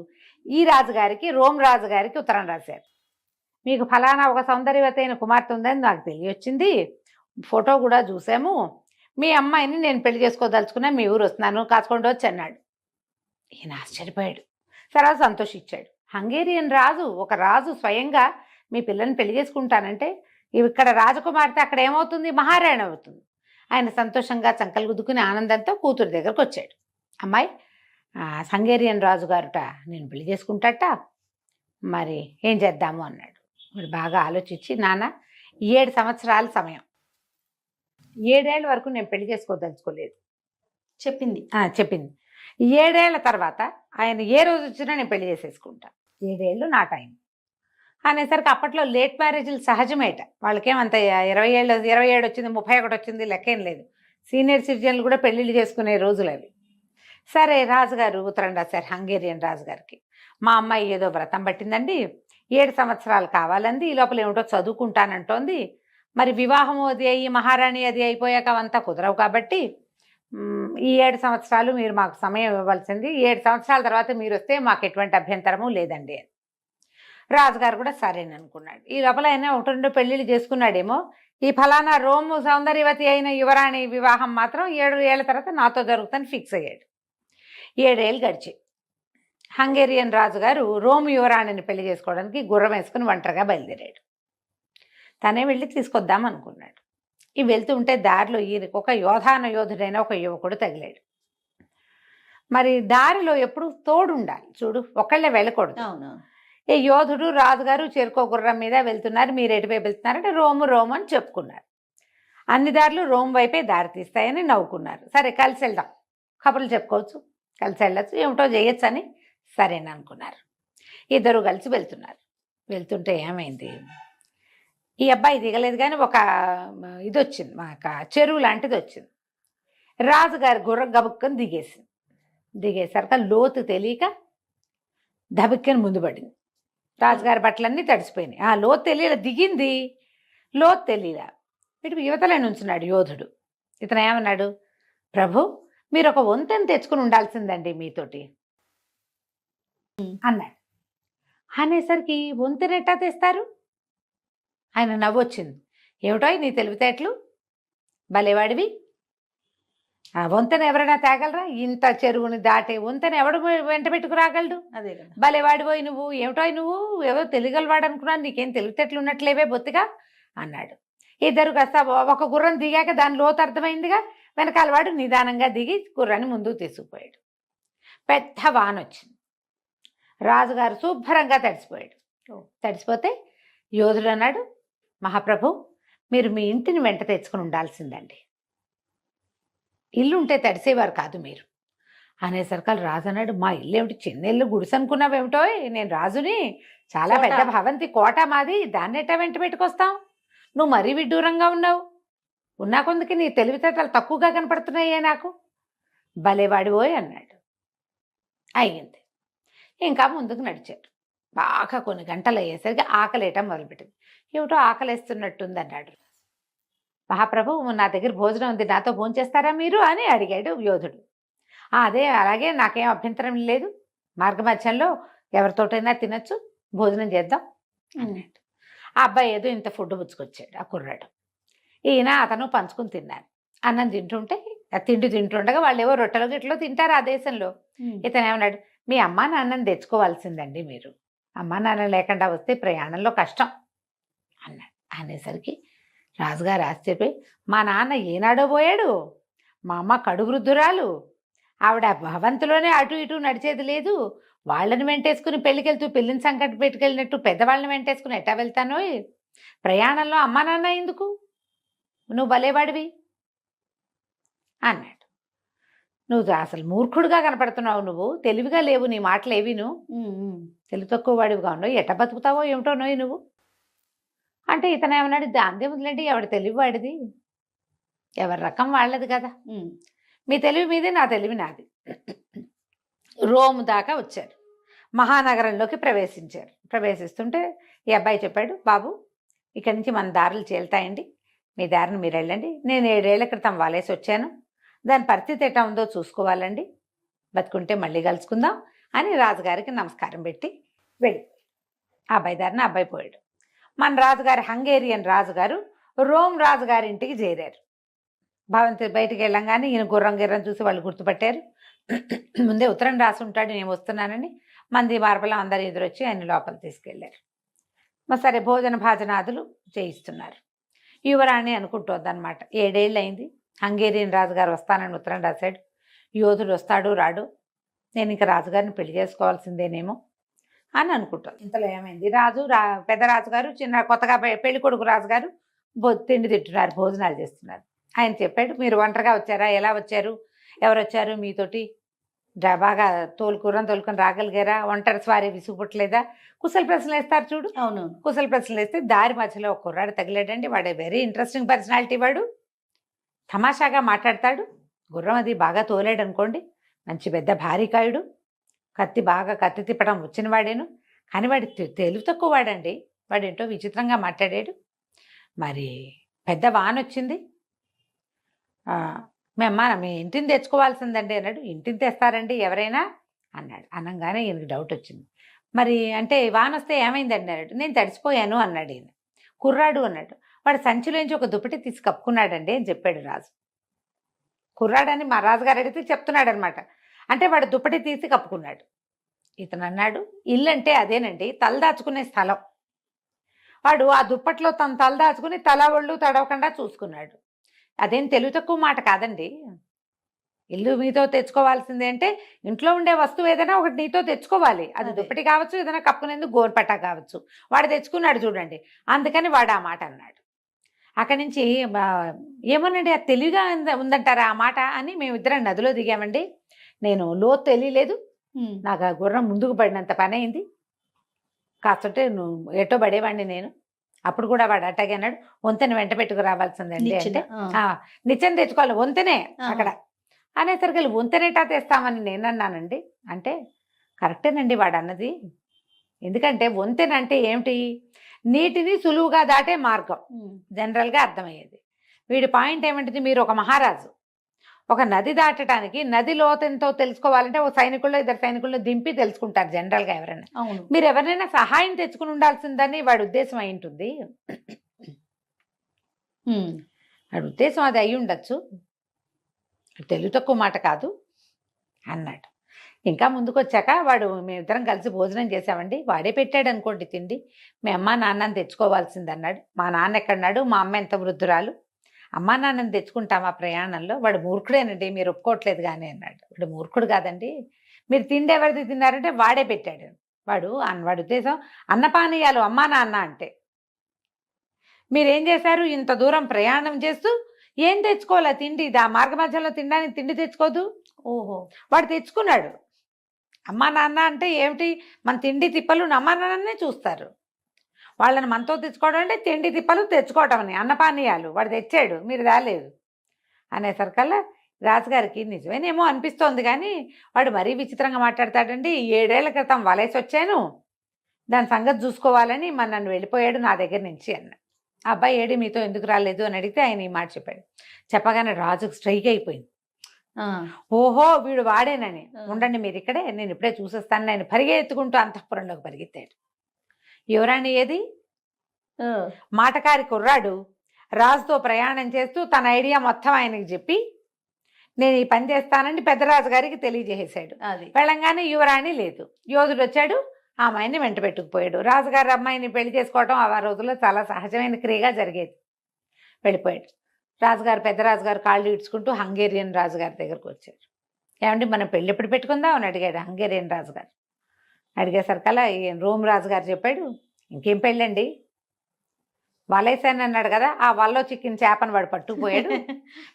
ఈ రాజుగారికి రోమ్ రాజుగారికి ఉత్తరం రాశారు. మీకు ఫలానా ఒక సౌందర్యవతైన కుమార్తె ఉందని నాకు తెలియొచ్చింది, ఫోటో కూడా చూసాము, మీ అమ్మాయిని నేను పెళ్లి చేసుకోదలుచుకున్నా, మీ ఊరు వస్తున్నాను, కాచుకోండి వచ్చి అన్నాడు. ఈయన ఆశ్చర్యపోయాడు. తర్వాత సంతోషించాడు. హంగేరియన్ రాజు, ఒక రాజు స్వయంగా మీ పిల్లని పెళ్లి చేసుకుంటానంటే ఇక్కడ రాజకుమార్తె అక్కడ ఏమవుతుంది, మహారాణి అవుతుంది. ఆయన సంతోషంగా చంకలు గుద్దుకుని ఆనందంతో కూతురు దగ్గరకు వచ్చాడు. అమ్మాయి, హంగేరియన్ రాజుగారుట నేను పెళ్లి చేసుకుంటాట, మరి ఏం చేద్దాము అన్నాడు. మరి బాగా ఆలోచించి, నాన్న 7 సంవత్సరాల సమయం, 7 ఏళ్ళ వరకు నేను పెళ్లి చేసుకోదలుచుకోలేదు చెప్పింది. చెప్పింది. 7 ఏళ్ల తర్వాత ఆయన ఏ రోజు వచ్చినా నేను పెళ్లి చేసేసుకుంటా, 7 ఏళ్ళు నా టైం అనేసరికి అప్పట్లో లేట్ మ్యారేజ్లు సహజమేట. వాళ్ళకేమంత 27 వచ్చింది 31 వచ్చింది లెక్కేం లేదు. సీనియర్ సిటిజన్లు కూడా పెళ్ళిళ్ళు చేసుకునే రోజులు అవి. సరే రాజుగారు ఉత్తరం రాశారు హంగేరియన్ రాజుగారికి. మా అమ్మాయి ఏదో వ్రతం పట్టిందండి, 7 సంవత్సరాలు కావాలంది, ఈ లోపల ఏమిటో చదువుకుంటానంటోంది, మరి వివాహం అది అయ్యి మహారాణి అది అయిపోయాక అవంతా కుదరవు కాబట్టి ఈ 7 సంవత్సరాలు మీరు మాకు సమయం ఇవ్వవలసింది, 7 సంవత్సరాల తర్వాత మీరు వస్తే మాకు ఎటువంటి అభ్యంతరము లేదండి అని. రాజుగారు కూడా సరేననుకున్నాడు. ఈ లోపల ఆయన 1-2 పెళ్ళిళ్ళు చేసుకున్నాడేమో. ఈ ఫలానా రోము సౌందర్యవతి అయిన యువరాణి వివాహం మాత్రం 7 ఏళ్ల తర్వాత నాతో జరుగుతుందని ఫిక్స్ అయ్యాడు. 7 ఏళ్ళు గడిచి హంగేరియన్ రాజుగారు రోమ్ యువరాణిని పెళ్లి చేసుకోవడానికి గుర్రం వేసుకుని ఒంటరిగా బయలుదేరాడు. తనే వెళ్ళి తీసుకొద్దాం అనుకున్నాడు. ఈ వెళ్తూ ఉంటే దారిలో ఈయనకు ఒక యోధుడైన ఒక యువకుడు తగిలాడు. మరి దారిలో ఎప్పుడు తోడు ఉండాలి చూడు, ఒకళ్ళే వెళ్ళకూడదు. అవును. ఈ యోధుడు రాజుగారు చేరుకో గుర్రం మీద వెళ్తున్నారు, మీరు ఎటువైపు వెళ్తున్నారంటే రోము అని చెప్పుకున్నారు. అన్ని దారులు రోమ్ వైపే దారి తీస్తాయని నవ్వుకున్నారు. సరే కలిసి వెళ్దాం, కబుర్లు చెప్పుకోవచ్చు, కలిసి వెళ్ళచ్చు, ఏమిటో చేయొచ్చు అని సరేననుకున్నారు. ఇద్దరు కలిసి వెళ్తున్నారు. వెళ్తుంటే ఏమైంది, ఈ అబ్బాయి దిగలేదు కానీ ఒక ఇది వచ్చింది, ఒక చెరువు లాంటిది వచ్చింది. రాజుగారి గుర్రం గబుక్కని దిగేసింది. దిగేసరికి లోతు తెలియక దబిక్కని ముందు పడింది. రాజుగారి బట్టలన్నీ తడిసిపోయినాయి. ఆ లోతు తెలియలే, దిగింది లోతు తెలియలా. వీడు యువతలే నుంచున్నాడు యోధుడు. ఇతను ఏమన్నాడు, ప్రభు మీరు ఒక వంతెన తెచ్చుకుని ఉండాల్సిందండి మీతోటి అన్నాడు. అనేసరికి వంతెన ఎట్టా తెస్తారు? ఆయన నవ్వొచ్చింది. ఏమిటో నీ తెలివితేటలు, భలేవాడివి, ఆ వంతెన ఎవరైనా తేగలరా? ఇంత చెరువుని దాటే వంతెన ఎవడు వెంట పెట్టుకు రాగలడు? అదే కదా. భలేవాడిపోయి నువ్వు, ఏమిటో నువ్వు ఎవరో తెలియగలవాడు అనుకున్నాను, నీకేం తెలివితేటలు ఉన్నట్లేవే బొత్తిగా అన్నాడు. ఇద్దరు కాస్త ఒక గుర్రం దిగాక దాని లోతు అర్థమైందిగా, వెనకాల వాడు నిదానంగా దిగి గుర్రాన్ని ముందుకు తీసుకుపోయాడు. పెద్ద వాన వచ్చింది. రాజుగారు శుభ్రంగా తడిసిపోయాడు. తడిసిపోతే యోధుడు అన్నాడు, మహాప్రభు మీరు మీ ఇంటిని వెంట తెచ్చుకుని ఉండాల్సిందండి, ఇల్లు ఉంటే తడిసేవారు కాదు మీరు అనేసరికి రాజు అన్నాడు, మా ఇల్లు ఏమిటి చిన్న ఇల్లు, గుడిసె అనుకున్నావేమిటో, నేను రాజుని, చాలా పెద్ద భవంతి కోట మాది, దాన్ని ఎట్టా వెంట పెట్టుకొస్తాం, నువ్వు మరీ విడ్డూరంగా ఉన్నావు, ఉన్నా కొందుకి నీ తెలివితేటలు తక్కువగా కనపడుతున్నాయే నాకు, భలేవాడిపోయి అన్నాడు. అయ్యింది. ఇంకా ముందుకు నడిచారు. బాగా కొన్ని గంటలు అయ్యేసరికి ఆకలేయటం మొదలుపెట్టింది. ఏమిటో ఆకలేస్తున్నట్టుంది అన్నాడు. మహాప్రభు నా దగ్గర భోజనం ఉంది, నాతో భోంచేస్తారా మీరు అని అడిగాడు యోధుడు. అదే అలాగే, నాకేం అభ్యంతరం లేదు, మార్గమధ్యంలో ఎవరితోటైనా తినచ్చు, భోజనం చేద్దాం అన్నాడు. ఆ అబ్బాయి ఏదో ఇంత ఫుడ్ పుచ్చుకొచ్చాడు ఆ కుర్రాడు. ఈయన అతను పంచుకుని తిన్నారు. అన్నం తింటుంటే తిండి తింటుండగా వాళ్ళు ఏవో రొట్టెలో గిట్లో తింటారు ఆ దేశంలో. ఇతను ఏమన్నాడు, మీ అమ్మా నాన్నని తెచ్చుకోవాల్సిందండి మీరు, అమ్మా నాన్న లేకుండా వస్తే ప్రయాణంలో కష్టం అన్నాడు. అనేసరికి రాజుగారు ఆశ్చర్యపోయి, మా నాన్న ఏనాడో పోయాడు, మా అమ్మ కడువృద్ధురాలు, ఆవిడ భవంతిలోనే అటు ఇటు నడిచేది లేదు, వాళ్ళని వెంటేసుకుని పెళ్ళికెళ్తూ పెళ్ళిని సంకట పెట్టుకెళ్ళినట్టు పెద్దవాళ్ళని వెంటేసుకుని ఎట్టా వెళ్తానో, ప్రయాణంలో అమ్మా నాన్న ఎందుకు, నువ్వు భలేవాడివి అన్నాడు. నువ్వు అసలు మూర్ఖుడుగా కనపడుతున్నావు, నువ్వు తెలివిగా లేవు, నీ మాటలు ఏవి నువ్వు తెలివి తక్కువ వాడివిగా ఉన్నావు, ఎట్ట బతుకుతావో ఏమిటో నోయి నువ్వు అంటే ఇతను ఏమన్నాడు, దాందే వదిలేండి, ఎవడి తెలివి వాడిది, ఎవరి రకం వాళ్ళది కదా, మీ తెలివి మీదే, నా తెలివి నాది. రోమ్ దాకా వచ్చారు, మహానగరంలోకి ప్రవేశిస్తుంటే ఈ అబ్బాయి చెప్పాడు, బాబు ఇక్కడి నుంచి మన దారులు చేలుతాయండి, మీ దారిని మీరు వెళ్ళండి, నేను 7 ఏళ్ల క్రితం వాలేసి వచ్చాను, దాని పరిస్థితి ఎట్లా ఉందో చూసుకోవాలండి, బతుకుంటే మళ్ళీ కలుసుకుందాం అని రాజుగారికి నమస్కారం పెట్టి వెళ్ళి అబ్బాయి దారిని అబ్బాయి పోయాడు. మన రాజుగారి హంగేరియన్ రాజుగారు రోమ్ రాజుగారి ఇంటికి చేరారు. భవంతి బయటికి వెళ్ళంగానే ఈయన గుర్రం చూసి వాళ్ళు గుర్తుపట్టారు. ముందే ఉత్తరం రాసి ఉంటాడు నేను వస్తున్నానని. మంది మార్బలం అందరు ఎదురొచ్చి ఆయన లోపల తీసుకెళ్లారు. మరి సరే భోజన భాజనాదులు చేయిస్తున్నారు. యువరాణి అనుకుంటోందనమాట, 7 ఏళ్ళు అయింది, హంగేరియన్ రాజుగారు వస్తానని ఉత్తరం రాశాడు, యోధుడు వస్తాడు రాడు, నేను ఇంకా రాజుగారిని పెళ్లి చేసుకోవాల్సిందేనేమో అని అనుకుంటాను. ఇంతలో ఏమైంది, పెద్ద రాజుగారు కొత్తగా పెళ్లి కొడుకు రాజుగారు తిండి తింటున్నారు, భోజనాలు చేస్తున్నారు. ఆయన చెప్పాడు, మీరు ఒంటరిగా వచ్చారా, ఎలా వచ్చారు, ఎవరు వచ్చారు మీతోటి, బాగా తోలుకొని రాగలిగారా, ఒంటరి స్వారీ విసుగుపుట్టలేదా, కుశల ప్రశ్నలు వేస్తారు చూడు. అవును, కుశల ప్రశ్నలు వేస్తే దారి మధ్యలో ఒక కుర్రాడు తగిలాడండి. వాడే వెరీ ఇంట్రెస్టింగ్ పర్సనాలిటీ, వాడు తమాషాగా మాట్లాడతాడు, గుర్రం అది బాగా తోలాడు అనుకోండి, మంచి పెద్ద భారీకాయుడు, కత్తి తిప్పడం వచ్చిన వాడేను, కానీ వాడి తెలివి తక్కువ వాడండి, వాడేంటో విచిత్రంగా మాట్లాడాడు. మరి పెద్ద వాన వచ్చింది, మీ ఇంటిని తెచ్చుకోవాల్సిందండి అన్నాడు. ఇంటిని తెస్తారండి ఎవరైనా అన్నాడు. అనగానే ఈయనకి డౌట్ వచ్చింది. మరి అంటే వాన వస్తే ఏమైందండి అన్నాడు. నేను తడిసిపోయాను అన్నాడు ఈయన. కుర్రాడు అన్నాడు. వాడు సంచిలోంచి ఒక దుప్పటి తీసి కప్పుకున్నాడండి అని చెప్పాడు రాజు. కుర్రాడని మా రాజుగారు అడిగితే చెప్తున్నాడు అనమాట. అంటే వాడు దుప్పటి తీసి కప్పుకున్నాడు. ఇతను అన్నాడు, ఇల్లు అంటే అదేనండి, తలదాచుకునే స్థలం. వాడు ఆ దుప్పట్లో తను తలదాచుకుని తల ఒళ్ళు తడవకుండా చూసుకున్నాడు. అదేం తెలివి తక్కువ మాట కాదండి. ఇల్లు మీతో తెచ్చుకోవాల్సిందే అంటే ఇంట్లో ఉండే వస్తువు ఏదైనా ఒకటి నీతో తెచ్చుకోవాలి. అది దుప్పటి కావచ్చు, ఏదైనా కప్పుకునేందుకు గోరుపట్ట కావచ్చు. వాడు తెచ్చుకున్నాడు చూడండి, అందుకని వాడు ఆ మాట అన్నాడు. అక్కడి నుంచి ఏమోనండి, అది తెలివిగా ఉందంటారా ఆ మాట అని మేమిద్దరం నదిలో దిగామండి. నేను లోతు తెలియలేదు, నాకు ఆ గుర్రం ముందుకు పడినంత పని అయింది, కాస్తుంటే నువ్వు ఎటో పడేవాడిని నేను. అప్పుడు కూడా వాడు అట్టాగే అన్నాడు, వంతెన వెంట పెట్టుకు రావాల్సిందండి అంటే నిత్యం తెచ్చుకోవాలి వంతెనే అక్కడ అనేసరికి వంతెనేటా తెస్తామని నేనన్నానండి. అంటే కరెక్టేనండి వాడు అన్నది, ఎందుకంటే వంతెన అంటే ఏమిటి, నీటిని సులువుగా దాటే మార్గం జనరల్గా అర్థమయ్యేది. వీడి పాయింట్ ఏమిటిది, మీరు ఒక మహారాజు, ఒక నది దాటడానికి నది లోతెంతో తెలుసుకోవాలంటే ఒక సైనికుల్లో 2 సైనికుల్లో దింపి తెలుసుకుంటారు జనరల్గా ఎవరైనా. మీరు ఎవరినైనా సహాయం తెచ్చుకుని ఉండాల్సిందని వాడి ఉద్దేశం అయి ఉంటుంది. వాడి ఉద్దేశం అది అయి ఉండొచ్చు, తెలివి తక్కువ మాట కాదు అన్నాడు. ఇంకా ముందుకు వచ్చాక మేమిద్దరం కలిసి భోజనం చేసామండి, వాడే పెట్టాడు అనుకోండి తిండి, మీ అమ్మ నాన్నని తెచ్చుకోవాల్సింది అన్నాడు. మా నాన్న ఎక్కడన్నాడు, మా అమ్మ ఎంత వృద్ధురాలు, అమ్మా నాన్నని తెచ్చుకుంటామా ప్రయాణంలో, వాడు మూర్ఖుడేనండి మీరు ఒప్పుకోవట్లేదు కానీ అన్నాడు. వాడు మూర్ఖుడు కాదండి, మీరు తిండి ఎవరిది తిన్నారంటే వాడే పెట్టాడు. వాడి ఉద్దేశం అన్నపానీయాలు అమ్మా నాన్న అంటే. మీరేం చేశారు, ఇంత దూరం ప్రయాణం చేస్తూ ఏం తెచ్చుకోవాలా తిండి, ఆ మార్గ మధ్యలో తినడానికి తిండి తెచ్చుకోదు. ఓహో, వాడు తెచ్చుకున్నాడు. అమ్మా నాన్న అంటే ఏమిటి, మన తిండి తిప్పలు అమ్మా నాన్ననే చూస్తారు, వాళ్ళని మనతో తెచ్చుకోవడం అంటే తిండి తిప్పలు తెచ్చుకోవటం అని, అన్నపానీయాలు వాడు తెచ్చాడు మీరు రాలేదు అనేసరికల్లా రాజుగారికి నిజమేనేమో అనిపిస్తోంది, కానీ వాడు మరీ విచిత్రంగా మాట్లాడతాడండి. 7 ఏళ్ల క్రితం వలేసి వచ్చాను, దాని సంగతి చూసుకోవాలని నన్ను వెళ్ళిపోయాడు నా దగ్గర నుంచి అన్న. ఆ అబ్బాయి ఏడి మీతో ఎందుకు రాలేదు అని అడిగితే ఆయన ఈ మాట చెప్పాడు. చెప్పగానే రాజుకు స్ట్రైక్ అయిపోయింది. ఓహో వీడు వాడేనని, ఉండండి మీరు ఇక్కడే, నేను ఇప్పుడే చూసేస్తాను. ఆయన పరిగెత్తుకుంటూ అంతఃపురంలోకి పరిగెత్తాడు. యువరాణి ఏది, మాటకారి కుర్రాడు రాజుతో ప్రయాణం చేస్తూ తన ఐడియా మొత్తం ఆయనకి చెప్పి నేను ఈ పని చేస్తానని పెద్దరాజు గారికి తెలియజేసాడు. వెళ్ళంగానే యువరాణి లేదు, యోధుడు వచ్చాడు, ఆ అమ్మాయిని వెంట పెట్టుకుపోయాడు. రాజుగారి అమ్మాయిని పెళ్లి చేసుకోవడం ఆ రోజుల్లో చాలా సహజమైన క్రియగా జరిగేది. వెళ్ళిపోయాడు. పెద్దరాజుగారు కాళ్ళు ఇడ్చుకుంటూ హంగేరియన్ రాజుగారి దగ్గరకు వచ్చారు. ఏమంటే మనం పెళ్ళి ఎప్పుడు పెట్టుకుందాం అని అడిగాడు హంగేరియన్ రాజుగారు. అడిగేసరికల్లా రోమ్ రాజుగారు చెప్పాడు, ఇంకేం పెళ్ళండి, వలేసాను అన్నాడు కదా, ఆ వలలో చిక్కిన చేపను వాడు పట్టుకుపోయాడు.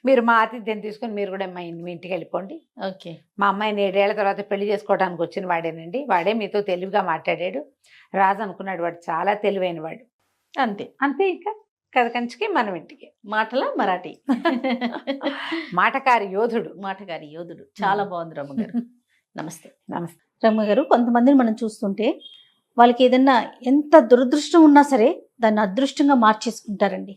మీరు మా ఆతిథ్యం తీసుకుని మీరు కూడా మీ ఇంటికి వెళ్ళిపోండి. ఓకే. మా అమ్మాయిని 7 ఏళ్ల తర్వాత పెళ్లి చేసుకోవడానికి వచ్చిన వాడేనండి, వాడే మీతో తెలివిగా మాట్లాడాడు. రాజు అనుకున్నాడు వాడు చాలా తెలివైన వాడు. అంతే. అంతే, ఇంకా కథ కంచికి మనం ఇంటికి. మాటల మరాఠీ. మాటకారి యోధుడు. మాటగారి యోధుడు. చాలా బాగుంది రమ్మగారు. నమస్తే. నమస్తే. రమ్మగారు, కొంతమందిని మనం చూస్తుంటే వాళ్ళకి ఏదన్నా ఎంత దురదృష్టం ఉన్నా సరే దాన్ని అదృష్టంగా మార్చేసుకుంటారండి.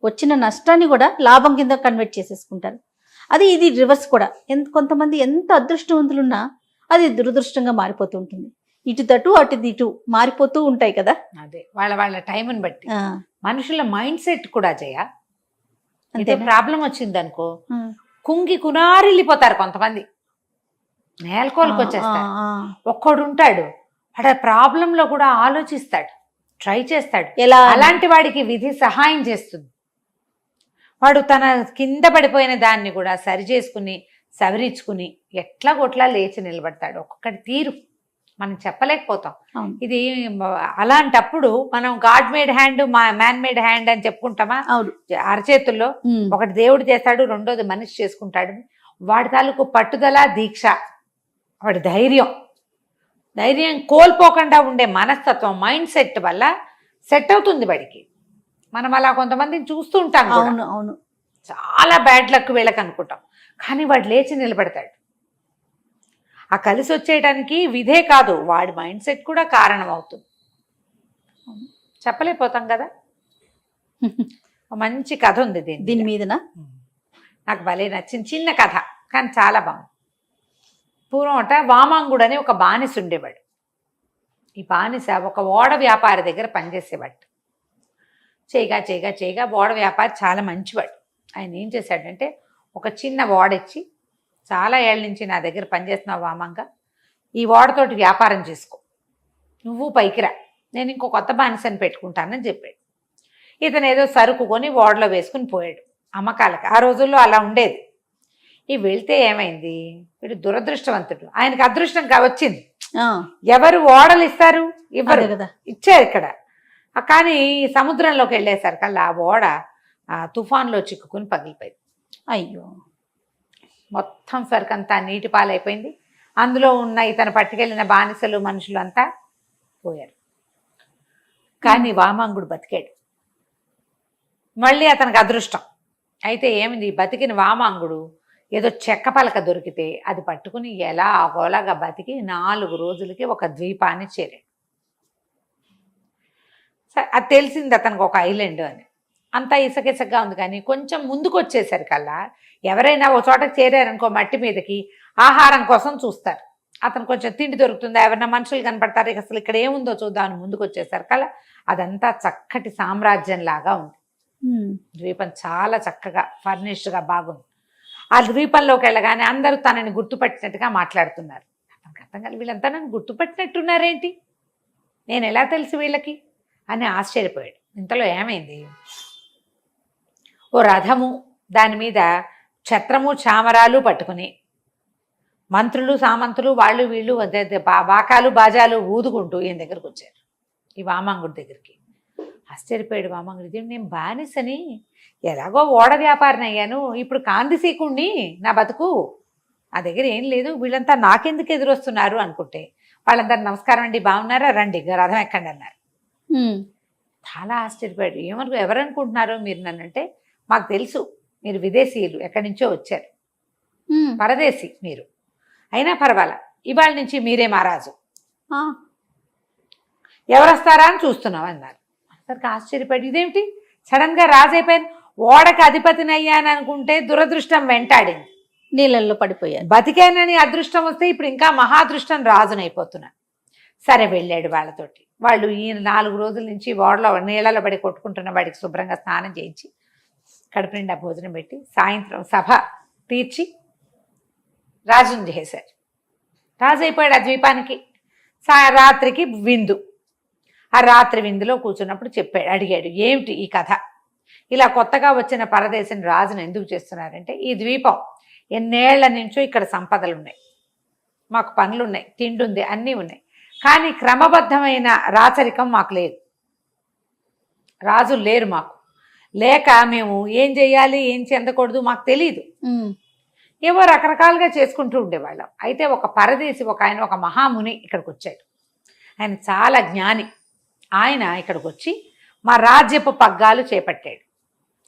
వచ్చిన నష్టాన్ని కూడా లాభం కింద కన్వర్ట్ చేసేసుకుంటారు. అది ఇది రివర్స్ కూడా. కొంతమంది ఎంత అదృష్టవంతులున్నా అది దురదృష్టంగా మారిపోతూ ఉంటుంది. ఇటు తటు అటు ఇటు మారిపోతూ ఉంటాయి కదా. అదే వాళ్ళ టైంని బట్టి ఆ, మనుషుల మైండ్ సెట్ కూడా జయ. అంతే, అంతేనా? ప్రాబ్లం వచ్చింది అనుకో, ఆ, కుంగి కునారిల్లిపోతారు కొంతమంది, నేలకోలకు వచ్చేస్తారు. ఒక్కడు ఉంటాడు, వాడు ప్రాబ్లంలో కూడా ఆలోచిస్తాడు, ట్రై చేస్తాడు. ఎలా అలాంటి వాడికి విధి సహాయం చేస్తుంది. వాడు తన కింద పడిపోయిన దాన్ని కూడా సరి చేసుకుని సవరించుకుని ఎట్లా కొట్లా లేచి నిలబడతాడు. ఒక్కొక్కటి తీరు మనం చెప్పలేకపోతాం. అవును. ఇది అలాంటప్పుడు మనం God made hand, man made hand అని చెప్పుకుంటామా? అవును. అరచేతుల్లో ఒకటి దేవుడు చేస్తాడు, రెండోది మనిషి చేసుకుంటాడు. వాడి తాలూకు పట్టుదల, దీక్ష, వాడి ధైర్యం కోల్పోకుండా ఉండే మనస్తత్వం, మైండ్ సెట్ వల్ల సెట్ అవుతుంది వాడికి. మనం అలా కొంతమందిని చూస్తూ ఉంటాం కూడా. అవును, అవును. చాలా బ్యాడ్ లక్ వీళ్ళకి అనుకుంటాం, కానీ వాడు లేచి నిలబడతాడు. ఆ కలిసి వచ్చేయడానికి విధే కాదు, వాడి మైండ్ సెట్ కూడా కారణం అవుతుంది. చెప్పలేకపోతాం కదా. మంచి కథ ఉంది దీని మీదన. నాకు భలే నచ్చింది. చిన్న కథ కానీ చాలా బాగుంది. పూర్వం వామాంగుడు అని ఒక బానిస ఉండేవాడు. ఈ బానిస ఒక ఓడ వ్యాపారి దగ్గర పనిచేసేవాడు. చేయగా ఓడ వ్యాపారి చాలా మంచివాడు. ఆయన ఏం చేశాడంటే, ఒక చిన్న ఓడ ఇచ్చి, చాలా ఏళ్ళ నుంచి నా దగ్గర పనిచేస్తున్నావు వామంగ, ఈ ఓడతోటి వ్యాపారం చేసుకో, నువ్వు పైకి రా, నేను ఇంకో కొత్త బానిసని పెట్టుకుంటానని చెప్పాడు. ఇతను ఏదో సరుకు కొని ఓడలో వేసుకుని పోయాడు అమ్మకాలకి. ఆ రోజుల్లో అలా ఉండేది. ఈ వెళ్తే ఏమైంది, వీడు దురదృష్టవంతుడు, ఆయనకు అదృష్టం వచ్చింది. ఎవరు ఓడలు ఇస్తారు? ఇవ్వరు కదా. ఇచ్చారు ఇక్కడ. కానీ సముద్రంలోకి వెళ్ళేసరికల్లా ఆ ఓడ తుఫాన్లో చిక్కుకుని పగిలిపోయింది. అయ్యో, మొత్తం సరుకంతా నీటి పాలైపోయింది. అందులో ఉన్న ఇతను పట్టుకెళ్ళిన బానిసలు, మనుషులు అంతా పోయారు. కానీ వామాంగుడు బతికాడు. మళ్ళీ అతనికి అదృష్టం. అయితే ఏమిది, బతికిన వామాంగుడు ఏదో చెక్క పలక దొరికితే అది పట్టుకుని ఎలా గోలాగా బతికి 4 రోజులకి ఒక ద్వీపాన్ని చేరాడు. అది తెలిసింది అతనికి ఒక ఐలాండ్ అని. అంతా ఇసకిసగ్గా ఉంది. కానీ కొంచెం ముందుకు వచ్చేసరికల్లా ఎవరైనా ఒక చోటకి చేరారనుకో, మట్టి మీదకి ఆహారం కోసం చూస్తారు. అతను కొంచెం తిండి దొరుకుతుందా, ఎవరైనా మనుషులు కనపడతారు, ఇక అసలు ఇక్కడ ఏముందో చూద్దామని ముందుకు వచ్చేసరికల్లా అదంతా చక్కటి సామ్రాజ్యం లాగా ఉంది. ద్వీపం చాలా చక్కగా ఫర్నిష్డ్గా బాగుంది. ఆ ద్వీపంలోకి వెళ్ళగానే అందరూ తనని గుర్తుపట్టినట్టుగా మాట్లాడుతున్నారు. అతనికి అర్థం కాదు, వీళ్ళంతా నన్ను గుర్తుపట్టినట్టున్నారేంటి, నేను ఎలా తెలుసు వీళ్ళకి అని ఆశ్చర్యపోయాడు. ఇంతలో ఏమైంది, ఓ రథము, దాని మీద ఛత్రము చామరాలు పట్టుకుని మంత్రులు, సామంతులు, వాళ్ళు వీళ్ళు బాకాలు బాజాలు ఊదుకుంటూ ఈయన దగ్గరకు వచ్చారు, ఈ వామాంగుడి దగ్గరికి. ఆశ్చర్యపోయాడు వామాంగుడు, ఇది నేను బానిసని, ఎలాగో ఓడ వ్యాపారిని అయ్యాను, ఇప్పుడు కాందిసీకుణ్ణి, నా బతుకు ఆ దగ్గర ఏం లేదు, వీళ్ళంతా నాకెందుకు ఎదురొస్తున్నారు అనుకుంటే, వాళ్ళందరూ నమస్కారం అండి, బాగున్నారా, రండి రథం ఎక్కండి అన్నారు. చాలా ఆశ్చర్యపోయాడు. ఎవరనుకుంటున్నారు మీరు నన్నంటే, మాకు తెలుసు మీరు విదేశీయులు, ఎక్కడి నుంచో వచ్చారు, పరదేశీ మీరు, అయినా పర్వాలా, ఇవాళ నుంచి మీరే మహారాజు, ఎవరు వస్తారా అని చూస్తున్నాం అన్నారు. అందరికి ఆశ్చర్యపడి, ఇదేమిటి సడన్గా రాజు అయిపోయాను, ఓడకి అధిపతిని అయ్యాను అనుకుంటే దురదృష్టం వెంటాడింది, నీళ్ళల్లో పడిపోయాను, బతికానని అదృష్టం వస్తే ఇప్పుడు ఇంకా మహాదృష్టం రాజునైపోతున్నా. సరే వెళ్ళాడు వాళ్ళతోటి. వాళ్ళు ఈ 4 రోజుల నుంచి ఓడలో నీళ్ళలో పడి కొట్టుకుంటున్న వాడికి శుభ్రంగా స్నానం చేయించి కడుపు నిండా భోజనం పెట్టి సాయంత్రం సభ తీర్చి రాజుని చేశారు. రాజు అయిపోయాడు ఆ ద్వీపానికి. రాత్రికి విందు. ఆ రాత్రి విందులో కూర్చున్నప్పుడు అడిగాడు, ఏమిటి ఈ కథ, ఇలా కొత్తగా వచ్చిన పరదేశం రాజును ఎందుకు చేస్తున్నారంటే, ఈ ద్వీపం ఎన్నేళ్ల నుంచో ఇక్కడ సంపదలు ఉన్నాయి, మాకు పనులున్నాయి, తిండి ఉంది, అన్నీ ఉన్నాయి, కానీ క్రమబద్ధమైన రాచరికం మాకు లేదు. రాజులు లేరు మాకు. లేక మేము ఏం చెయ్యాలి ఏం చెందకూడదు మాకు తెలియదు. ఏవో రకరకాలుగా చేసుకుంటూ ఉండేవాళ్ళం. అయితే ఒక పరదేశి ఆయన ఒక మహాముని ఇక్కడికి వచ్చాడు. ఆయన చాలా జ్ఞాని. ఆయన ఇక్కడికి వచ్చి మా రాజ్యపు పగ్గాలు చేపట్టాడు.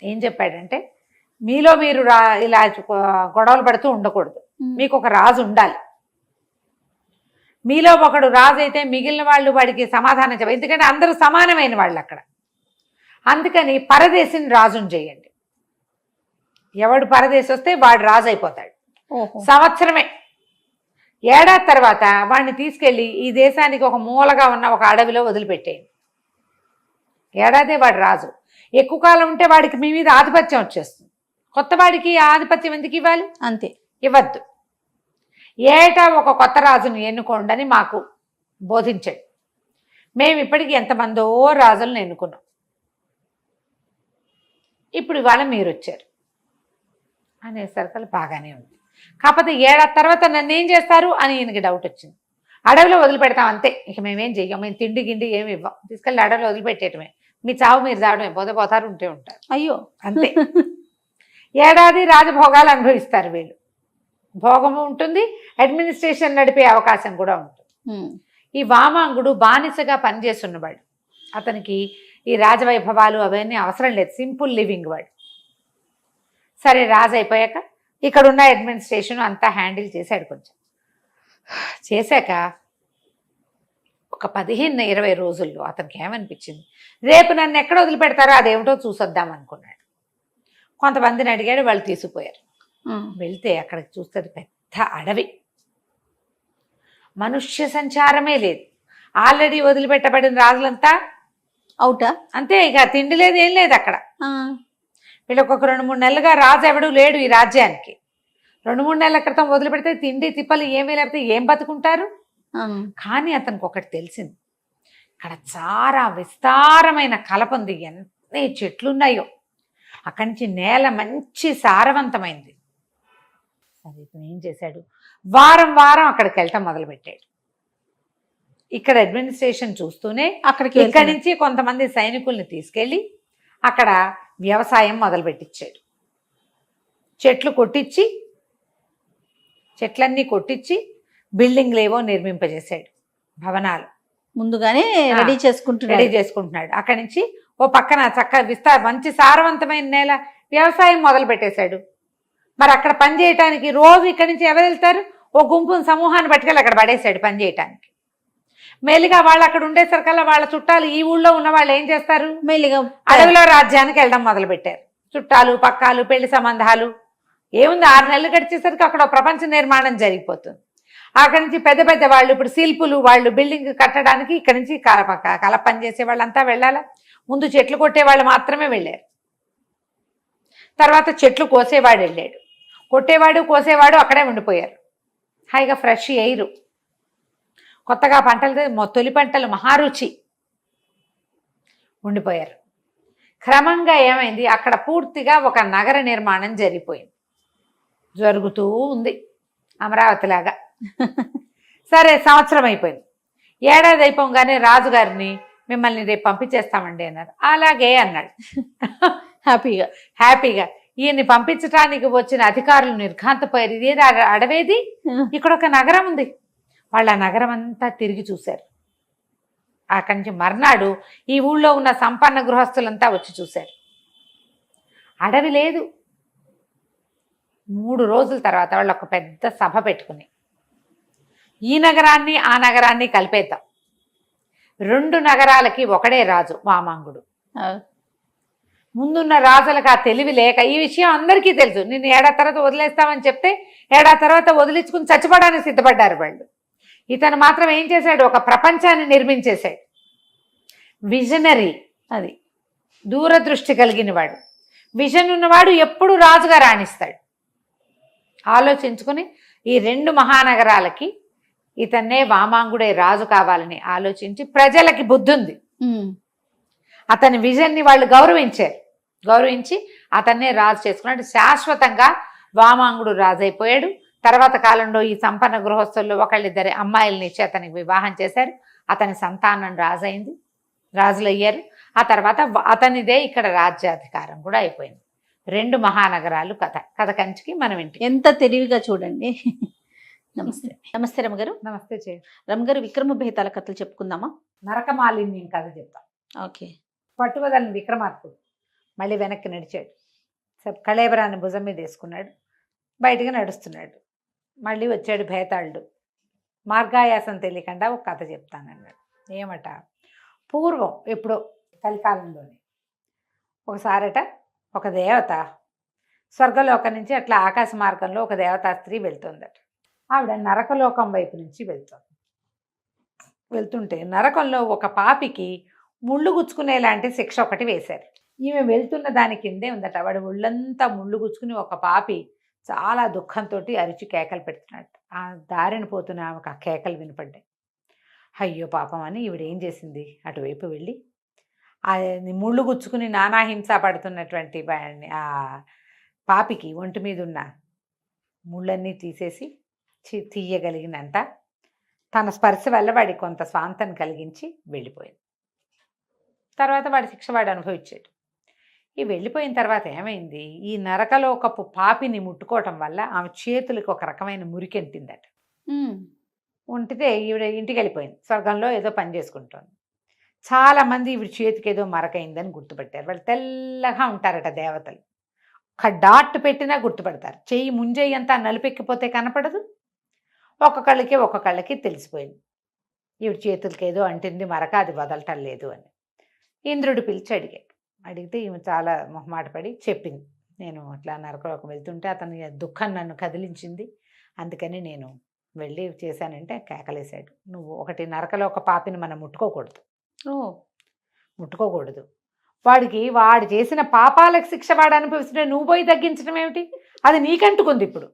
ఏం చెప్పాడంటే, మీలో మీరు ఇలా గొడవలు పడుతూ ఉండకూడదు, మీకు ఒక రాజు ఉండాలి. మీలో ఒకడు రాజు అయితే మిగిలిన వాళ్ళు వాడికి సమాధానం చెప్పాలి, ఎందుకంటే అందరూ సమానమైన వాళ్ళు అక్కడ. అందుకని పరదేశిని రాజుని చేయండి. ఎవడు పరదేశి వస్తే వాడు రాజు అయిపోతాడు. సంవత్సరమే, ఏడాది తర్వాత వాడిని తీసుకెళ్ళి ఈ దేశానికి ఒక మూలగా ఉన్న ఒక అడవిలో వదిలిపెట్టేయండి. ఏడాదే వాడు రాజు. ఎక్కువ కాలం ఉంటే వాడికి మీ మీద ఆధిపత్యం వచ్చేస్తుంది. కొత్త వాడికి ఆధిపత్యం ఎందుకు ఇవ్వాలి? అంతే, ఇవ్వద్దు. ఏటా ఒక కొత్త రాజుని ఎన్నుకోండి అని మాకు బోధించాడు. మేము ఇప్పటికీ ఎంతమందో రాజులను ఎన్నుకున్నాం. ఇప్పుడు ఇవాళ మీరు వచ్చారు అనేసరికి బాగానే ఉంది. కాకపోతే ఏడాది తర్వాత నన్ను ఏం చేస్తారు అని ఈయనకి డౌట్ వచ్చింది. అడవిలో వదిలిపెడతాం అంతే, ఇక మేమేం చెయ్యం, మేము తిండి గిండి ఏమి ఇవ్వం, తీసుకెళ్ళి అడవిలో వదిలిపెట్టేయటమే, మీ చావు మీరు చావడమే, పోతారు ఉంటే ఉంటారు, అయ్యో అంతే. ఏడాది రాజభోగాలు అనుభవిస్తారు వీళ్ళు. భోగము ఉంటుంది, అడ్మినిస్ట్రేషన్ నడిపే అవకాశం కూడా ఉంటుంది. ఈ వామాంగుడు బానిసగా పనిచేస్తున్నవాడు. అతనికి ఈ రాజవైభవాలు అవన్నీ అవసరం లేదు, సింపుల్ లివింగ్ వాడు. సరే, రాజు అయిపోయాక ఇక్కడున్న అడ్మినిస్ట్రేషన్ అంతా హ్యాండిల్ చేశాడు. కొంచెం చేశాక ఒక 15-20 రోజుల్లో అతనికి ఏమనిపించింది, రేపు నన్ను ఎక్కడ వదిలిపెడతారో అదేమిటో చూసొద్దాం అనుకున్నాడు. కొంతమందిని అడిగాడు, వాళ్ళు తీసుకుపోయారు. వెళ్తే అక్కడికి చూస్తే పెద్ద అడవి, మనుష్య సంచారమే లేదు. ఆల్రెడీ వదిలిపెట్టబడిన రాజులంతా అవుటా, అంతే, ఇక తిండి లేదు ఏం లేదు అక్కడ. వీళ్ళకి ఒక 2-3 నెలలుగా రాజు ఎవడు లేడు ఈ రాజ్యానికి. 2-3 నెలల క్రితం వదిలిపెడితే తిండి తిప్పలు ఏమీ లేకపోతే ఏం బతుకుంటారు. కానీ అతనికి ఒకటి తెలిసింది, ఇక్కడ చాలా విస్తారమైన కలప ఉంది, ఎన్ని చెట్లున్నాయో. అక్కడి నుంచి నేల మంచి సారవంతమైంది. సరే, ఇతను ఏం చేశాడు, వారం వారం అక్కడికి వెళ్ళటం మొదలుపెట్టాడు. ఇక్కడ అడ్మినిస్ట్రేషన్ చూస్తూనే ఇక్కడి నుంచి కొంతమంది సైనికుల్ని తీసుకెళ్ళి అక్కడ వ్యవసాయం మొదలుపెట్టించాడు. చెట్లన్నీ కొట్టించి బిల్డింగ్లు ఏవో నిర్మింపజేశాడు, భవనాలు ముందుగానే రెడీ చేసుకుంటున్నాడు. అక్కడి నుంచి ఓ పక్కన మంచి సారవంతమైన నేల, వ్యవసాయం మొదలు పెట్టేశాడు. మరి అక్కడ పని చేయటానికి రోజు ఇక్కడి నుంచి ఎవరు వెళ్తారు, ఓ గుంపును సమూహాన్ని పట్టుకెళ్ళి అక్కడ పడేశాడు పని చేయటానికి. మెల్లిగా వాళ్ళు అక్కడ ఉండేసరికల్లా వాళ్ళ చుట్టాలు ఈ ఊళ్ళో ఉన్న వాళ్ళు ఏం చేస్తారు, మెల్లిగా అడవిలో రాజ్యానికి వెళ్ళడం మొదలు పెట్టారు. చుట్టాలు పక్కాలు పెళ్లి సంబంధాలు ఏముంది, 6 నెలలు గడిచేసరికి అక్కడ ప్రపంచ నిర్మాణం జరిగిపోతుంది. అక్కడి నుంచి పెద్ద పెద్ద వాళ్ళు, ఇప్పుడు శిల్పులు, వాళ్ళు బిల్డింగ్ కట్టడానికి ఇక్కడి నుంచి కల పని చేసే వాళ్ళంతా వెళ్ళాలా. ముందు చెట్లు కొట్టేవాళ్ళు మాత్రమే వెళ్ళారు, తర్వాత చెట్లు కోసేవాడు వెళ్ళాడు. కొట్టేవాడు కోసేవాడు అక్కడే ఉండిపోయారు. హాయిగా ఫ్రెష్ ఎయిర్, కొత్తగా పంటలు, తొలి పంటలు మహారుచి, ఉండిపోయారు. క్రమంగా ఏమైంది, అక్కడ పూర్తిగా ఒక నగర నిర్మాణం జరుగుతూ ఉంది, అమరావతి లాగా. సరే, సంవత్సరం అయిపోయింది. ఏడాది అయిపోగానే రాజుగారిని, మిమ్మల్ని రేపు పంపించేస్తామండి అన్నారు. అలాగే అన్నాడు హ్యాపీగా. ఈయన్ని పంపించడానికి వచ్చిన అధికారులు నిర్ఘాంతపోయారు. ఇదేది అడవేది, ఇక్కడ ఒక నగరం ఉంది. వాళ్ళ నగరం అంతా తిరిగి చూశారు. అక్కడి నుంచి మర్నాడు ఈ ఊళ్ళో ఉన్న సంపన్న గృహస్థులంతా వచ్చి చూశారు. అడవి లేదు. 3 రోజుల తర్వాత వాళ్ళు ఒక పెద్ద సభ పెట్టుకుని, ఈ నగరాన్ని ఆ నగరాన్ని కలిపేద్దాం, 2 నగరాలకి ఒకడే రాజు వామాంగుడు. ముందున్న రాజులకు ఆ తెలివి లేక, ఈ విషయం అందరికీ తెలుసు, నిన్ను ఏడాది తర్వాత వదిలేస్తామని చెప్తే ఏడాది తర్వాత వదిలించుకుని చచ్చిపోవడానికి సిద్ధపడ్డారు వాళ్ళు. ఇతను మాత్రం ఏం చేశాడు, ఒక ప్రపంచాన్ని నిర్మించేశాడు. విజనరీ, అది దూరదృష్టి కలిగిన వాడు. విజన్ ఉన్నవాడు ఎప్పుడు రాజుగా రాణిస్తాడు. ఆలోచించుకుని ఈ 2 మహానగరాలకి ఇతన్నే వామాంగుడే రాజు కావాలని ఆలోచించి, ప్రజలకి బుద్ధి ఉంది, అతని విజన్ని వాళ్ళు గౌరవించి అతన్నే రాజు చేసుకున్నాడు. శాశ్వతంగా వామాంగుడు రాజు అయిపోయాడు. తర్వాత కాలంలో ఈ సంపన్న గృహస్థుల్లో ఒకళ్ళిద్దరి అమ్మాయిల్ని ఇచ్చి అతనికి వివాహం చేశారు. అతని సంతానం రాజులయ్యారు. ఆ తర్వాత అతనిదే ఇక్కడ రాజ్యాధికారం కూడా అయిపోయింది. 2 మహానగరాలు కథ కంచికి మనం ఇంటికి. ఎంత తెలివిగా చూడండి. నమస్తే. నమస్తే రమగారు. నమస్తే రమగారు, విక్రమ బేతాల కథలు చెప్పుకుందామా? నరకమాలిన్యం కథ చెప్తాం. ఓకే. పట్టువదలని విక్రమార్కుడు మళ్ళీ వెనక్కి నడిచాడు. కళేబరాన్ని భుజం మీద వేసుకున్నాడు, బయటికి నడుస్తున్నాడు. మళ్ళీ వచ్చాడు భేతాళుడు. మార్గాయాసం తెలియకుండా ఒక కథ చెప్తానన్నాడు. ఏమట, పూర్వం ఎప్పుడో కలికాలంలోనే ఒకసారట ఒక దేవత స్వర్గలోకం నుంచి అట్లా ఆకాశ మార్గంలో ఒక దేవతా స్త్రీ వెళ్తుందట. ఆవిడ నరకలోకం వైపు నుంచి వెళ్తుంటే నరకంలో ఒక పాపికి ముళ్ళు గుచ్చుకునేలాంటి శిక్ష ఒకటి వేశారు. ఈమె వెళ్తున్న దాని కిందే ఉందట. వాడు ఒళ్ళంతా ముళ్ళు గుచ్చుకుని ఒక పాపి చాలా దుఃఖంతో అరిచి కేకలు పెడుతున్నాడు. ఆ దారిన పోతున్న ఆమెకు ఆ కేకలు వినపడ్డాయి. అయ్యో పాపం అని ఈవిడ ఏం చేసింది, అటువైపు వెళ్ళి ఆ ముళ్ళు గుచ్చుకుని నానాహింస పడుతున్నటువంటి ఆ పాపికి ఒంటి మీద ఉన్న ముళ్ళన్నీ తీసేసి తీయగలిగినంత తన స్పర్శ వల్ల వాడికి కొంత స్వాంతం కలిగించి వెళ్ళిపోయింది. తర్వాత వాడి శిక్ష వాడు అనుభవించాడు. ఈ వెళ్ళిపోయిన తర్వాత ఏమైంది, ఈ నరకలోకపు పాపిని ముట్టుకోవటం వల్ల ఆమె చేతులకు ఒక రకమైన మురికెంటిందట. ఉంటితే ఈవిడ ఇంటికి వెళ్ళిపోయింది. స్వర్గంలో ఏదో పని చేసుకుంటోంది. చాలామంది ఈవిడ చేతికి ఏదో మరకైందని గుర్తుపట్టారు. వాళ్ళు తెల్లగా ఉంటారట దేవతలు. ఒక డాట్ పెట్టినా గుర్తుపడతారు. చెయ్యి ముంజెయ్యి అంతా నలుపెక్కిపోతే కనపడదు. ఒక్కొక్కళ్ళకి తెలిసిపోయింది ఈవిడ చేతులకి ఏదో అంటింది మరక, అది వదలటం లేదు అని. ఇంద్రుడు పిలిచి అడిగితే ఈమె చాలా మొహమాట పడి చెప్పింది, నేను అట్లా నరకలోకి వెళ్తుంటే అతని దుఃఖం నన్ను కదిలించింది, అందుకని నేను వెళ్ళి చేశానంటే కేకలేశాడు. నువ్వు ఒకటి నరకలోక పాపిని మనం ముట్టుకోకూడదు. వాడు చేసిన పాపాలకు శిక్ష వాడు అనిపిస్తుంటే నువ్వు పోయి తగ్గించడం ఏమిటి, అది నీకంటుకుంది. ఇప్పుడు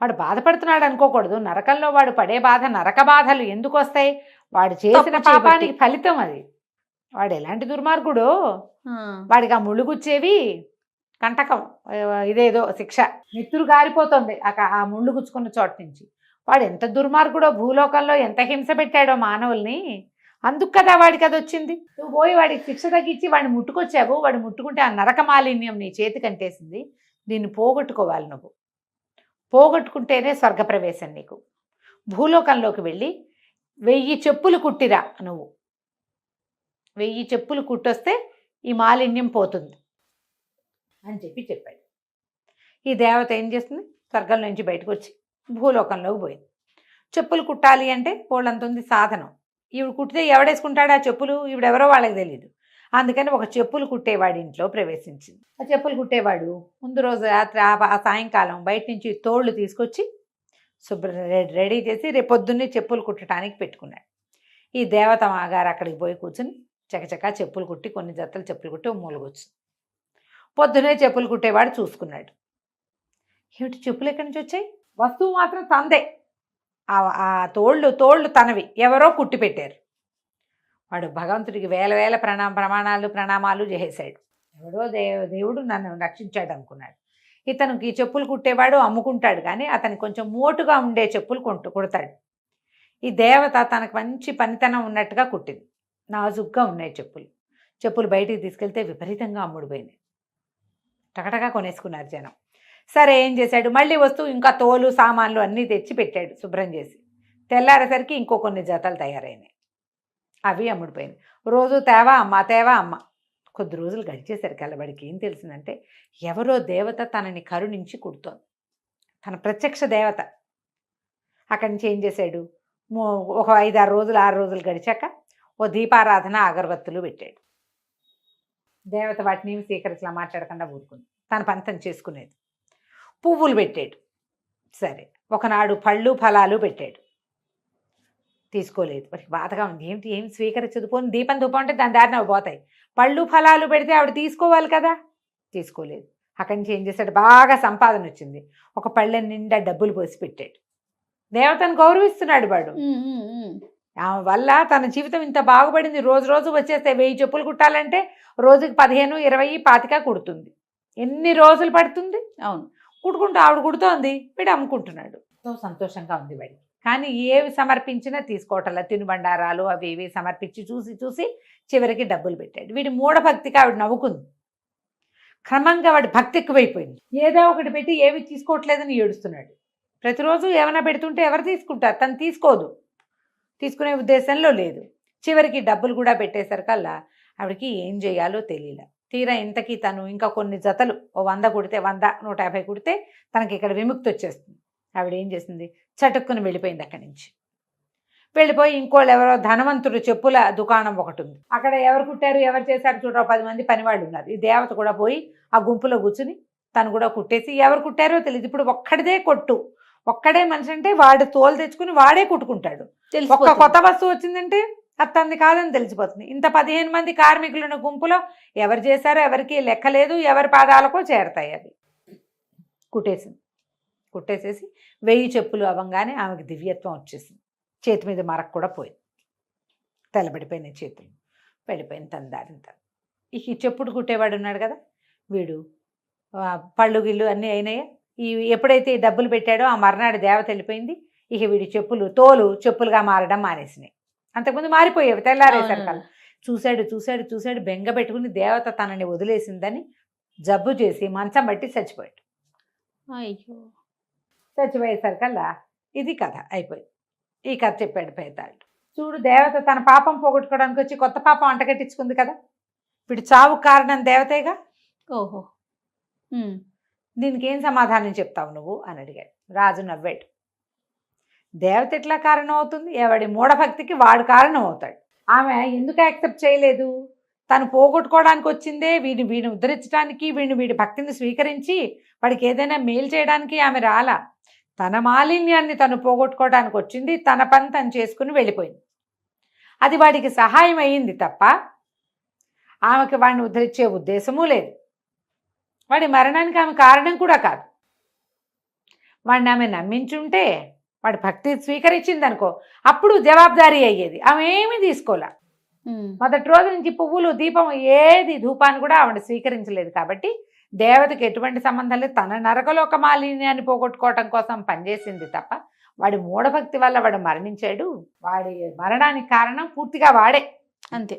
వాడు బాధపడుతున్నాడు అనుకోకూడదు. నరకంలో వాడు పడే బాధ, నరక బాధలు ఎందుకు వస్తాయి, వాడు చేసిన పాపానికి ఫలితం అది. వాడు ఎలాంటి దుర్మార్గుడో, వాడికి ఆ ముళ్ళుగుచ్చేవి కంటకం, ఇదేదో శిక్ష, నెత్తురు గారిపోతుంది ఆ ముళ్ళు గుచ్చుకున్న చోట నుంచి. వాడు ఎంత దుర్మార్గుడో, భూలోకంలో ఎంత హింస పెట్టాడో మానవుల్ని, అందుకు కదా వాడికి అది వచ్చింది. నువ్వు పోయి వాడికి శిక్ష తగ్గించి వాడిని ముట్టుకొచ్చావు. వాడు ముట్టుకుంటే ఆ నరక మాలిన్యం నీ చేతికి అంటేసింది. దీన్ని పోగొట్టుకోవాలి. నువ్వు పోగొట్టుకుంటేనే స్వర్గప్రవేశం నీకు. భూలోకంలోకి వెళ్ళి 1000 చెప్పులు కుట్టిరా, నువ్వు 1000 చెప్పులు కుట్టొస్తే ఈ మాలిన్యం పోతుంది అని చెప్పాడు. ఈ దేవత ఏం చేస్తుంది, స్వర్గం నుంచి బయటకు వచ్చి భూలోకంలోకి పోయింది. చెప్పులు కుట్టాలి అంటే వాళ్ళంత ఉంది సాధనం. ఈవిడ కుట్టితే ఎవడేసుకుంటాడు ఆ చెప్పులు, ఈవిడెవరో వాళ్ళకి తెలియదు. అందుకని ఒక చెప్పులు కుట్టేవాడి ఇంట్లో ప్రవేశించింది. ఆ చెప్పులు కుట్టేవాడు ముందు రోజు రాత్రి ఆ సాయంకాలం బయట నుంచి తోళ్ళు తీసుకొచ్చి రెడీ చేసి రేపొద్దున్నే చెప్పులు కుట్టడానికి పెట్టుకున్నాడు. ఈ దేవత గారు అక్కడికి పోయి కూర్చుని చకచకా చెప్పులు కుట్టి, కొన్ని జతలు చెప్పులు కుట్టి మూలగొచ్చు. పొద్దునే చెప్పులు కుట్టేవాడు చూసుకున్నాడు. ఏమిటి చెప్పులు ఎక్కడి నుంచి వచ్చాయి, వస్తువు మాత్రం తందే, ఆ తోళ్ళు తనవి, ఎవరో కుట్టి పెట్టారు. వాడు భగవంతుడికి వేల ప్రణామాలు చేసేశాడు. ఎవడో దేవుడు నన్ను రక్షించాడు అనుకున్నాడు. ఇతనికి చెప్పులు కుట్టేవాడు అమ్ముకుంటాడు, కానీ అతను కొంచెం మోటుగా ఉండే చెప్పులు కుడతాడు. ఈ దేవత తనకు మంచి పనితనం ఉన్నట్టుగా కుట్టింది. నాజుగ్గా ఉన్నాయి చెప్పులు బయటికి తీసుకెళ్తే విపరీతంగా అమ్ముడుపోయినాయి. టకటగా కొనేసుకున్నారు జనం. సరే ఏం చేశాడు, మళ్ళీ వస్తూ ఇంకా తోలు సామాన్లు అన్నీ తెచ్చి పెట్టాడు శుభ్రం చేసి. తెల్లారేసరికి ఇంకో కొన్ని జతలు తయారైనాయి, అవి అమ్ముడిపోయినాయి. రోజు తేవా అమ్మ. కొద్ది రోజులు గడిచేసరికి అలబడికి ఏం తెలిసిందంటే, ఎవరో దేవత తనని కరుణించి కుడుతోంది, తన ప్రత్యక్ష దేవత. అక్కడి నుంచి ఏం చేశాడు, ఒక 6 రోజులు గడిచాక ఓ దీపారాధన అగరబత్తులు పెట్టాడు. దేవత వాటిని స్వీకరించలా, మాట్లాడకుండా ఊరుకుంది, తన పంతం చేసుకునేది. పువ్వులు పెట్టాడు. సరే ఒకనాడు పళ్ళు ఫలాలు పెట్టాడు, తీసుకోలేదు. వాడికి బాధగా ఉంది, ఏం స్వీకరించదు. పోని దీపం ధూపం అంటే దాని దారిన అవి పోతాయి. పళ్ళు ఫలాలు పెడితే ఆవిడ తీసుకోవాలి కదా, తీసుకోలేదు. అక్కడి నుంచి ఏం చేశాడు, బాగా సంపాదన వచ్చింది, ఒక పళ్ళె నిండా డబ్బులు పోసి పెట్టాడు. దేవతను గౌరవిస్తున్నాడు వాడు. ఆమె వల్ల తన జీవితం ఇంత బాగుపడింది. రోజు వచ్చేస్తే 1000 చెప్పులు కుట్టాలంటే రోజుకి 15, 20, 25 కుడుతుంది. ఎన్ని రోజులు పడుతుంది. అవును, కుట్టుకుంటూ ఆవిడ కుడుతోంది, వీడు అమ్ముకుంటున్నాడు. ఎంతో సంతోషంగా ఉంది వాడికి. కానీ ఏవి సమర్పించినా తీసుకోవటంలా, తినుబండారాలు అవి ఇవి సమర్పించి చూసి చూసి చివరికి డబ్బులు పెట్టాడు. వీడి మూఢభక్తికి ఆవిడ నవ్వుకుంది. క్రమంగా వాడి భక్తి ఎక్కువైపోయింది. ఏదో ఒకటి పెట్టి ఏవి తీసుకోవట్లేదని ఏడుస్తున్నాడు. ప్రతిరోజు ఏమైనా పెడుతుంటే ఎవరు తీసుకుంటారు? తను తీసుకోదు, తీసుకునే ఉద్దేశంలో లేదు. చివరికి డబ్బులు కూడా పెట్టేసరికల్లా ఆవిడకి ఏం చేయాలో తెలియలే. తీరా ఇంతకీ తను ఇంకా కొన్ని జతలు 100 కుడితే 100, 150 కుడితే తనకి ఇక్కడ విముక్తి వచ్చేస్తుంది. ఆవిడ ఏం చేసింది, చటుక్కుని వెళ్ళిపోయింది అక్కడి నుంచి. వెళ్ళిపోయి ఇంకోళ్ళు ఎవరో ధనవంతుడు చెప్పుల దుకాణం ఒకటి ఉంది, అక్కడ ఎవరు కుట్టారు ఎవరు చేశారు చూడరా 10 మంది పనివాళ్ళు ఉన్నారు. ఈ దేవత కూడా పోయి ఆ గుంపులో కూర్చుని తను కూడా కుట్టేసి ఎవరు కుట్టారో తెలియదు. ఇప్పుడు ఒక్కడిదే కొట్టు, ఒక్కడే మనిషి అంటే వాడు తోలు తెచ్చుకుని వాడే కుట్టుకుంటాడు. ఒక్క కొత్త వస్తువు వచ్చిందంటే అది తనది కాదని తెలిసిపోతుంది. ఇంత 15 మంది కార్మికులున్న గుంపులో ఎవరు చేశారో ఎవరికి లెక్క లేదు, ఎవరి పాదాలకో చేరతాయి అవి. కుట్టేసేసి 1000 చెప్పులు అవ్వగానే ఆమెకి దివ్యత్వం వచ్చేసింది. చేతి మీద మరక కూడా పోయింది, తెల్లబడిపోయినాయి చేతులు, వెళ్ళిపోయింది తన దారిని తను. ఇక ఈ చెప్పుడు కుట్టేవాడు ఉన్నాడు కదా, వీడు పళ్ళు గిళ్ళు అన్నీ అయినాయా. ఎప్పుడైతే ఈ డబ్బులు పెట్టాడో ఆ మర్నాడు దేవత వెళ్ళిపోయింది. ఇక వీడి తోలు చెప్పులుగా మారడం మానేసినాయి. అంతకుముందు మారిపోయేవి తెల్లారేసరికల్లా. చూశాడు బెంగ పెట్టుకుని దేవత తనని వదిలేసిందని జబ్బు చేసి మంచం బట్టి చచ్చిపోయాడు. అయ్యో, చచ్చిపోయేసరికల్లా ఇది కథ అయిపోయింది. ఈ కథ చెప్పాడు భేతాళుడు. చూడు, దేవత తన పాపం పోగొట్టుకోవడానికి వచ్చి కొత్త పాపం అంటగట్టించుకుంది కదా. వీడు చావు కారణం దేవతేగా. ఓహో, దీనికి ఏం సమాధానం చెప్తావు నువ్వు అని అడిగాడు. రాజు నవ్వాడు. దేవత ఎట్లా కారణం అవుతుంది? ఎవడి మూఢభక్తికి వాడు కారణం అవుతాడు. ఆమె ఎందుకు యాక్సెప్ట్ చేయలేదు? తను పోగొట్టుకోవడానికి వచ్చిందే వీడిని ఉద్ధరించడానికి, వీడి భక్తిని స్వీకరించి వాడికి ఏదైనా మేలు చేయడానికి ఆమె రాలా. తన మాలిన్యాన్ని తను పోగొట్టుకోవడానికి వచ్చింది, తన పని తను చేసుకుని వెళ్ళిపోయింది. అది వాడికి సహాయం అయ్యింది తప్ప ఆమెకి వాడిని ఉద్ధరించే ఉద్దేశమూ లేదు. వాడి మరణానికి ఆమె కారణం కూడా కాదు. వాడిని ఆమె నమ్మించుంటే, వాడి భక్తి స్వీకరించింది అనుకో, అప్పుడు జవాబుదారీ అయ్యేది. ఆమె ఏమీ తీసుకోలే. మొదటి రోజు నుంచి పువ్వులు, దీపం, ఏది ధూపాన్ని కూడా ఆవిడ స్వీకరించలేదు. కాబట్టి దేవతకి ఎటువంటి సంబంధం లేదు. తన నరకలోక మాలిన్యాన్ని పోగొట్టుకోవటం కోసం పనిచేసింది తప్ప వాడి మూఢభక్తి వల్ల వాడు మరణించాడు. వాడి మరణానికి కారణం పూర్తిగా వాడే, అంతే.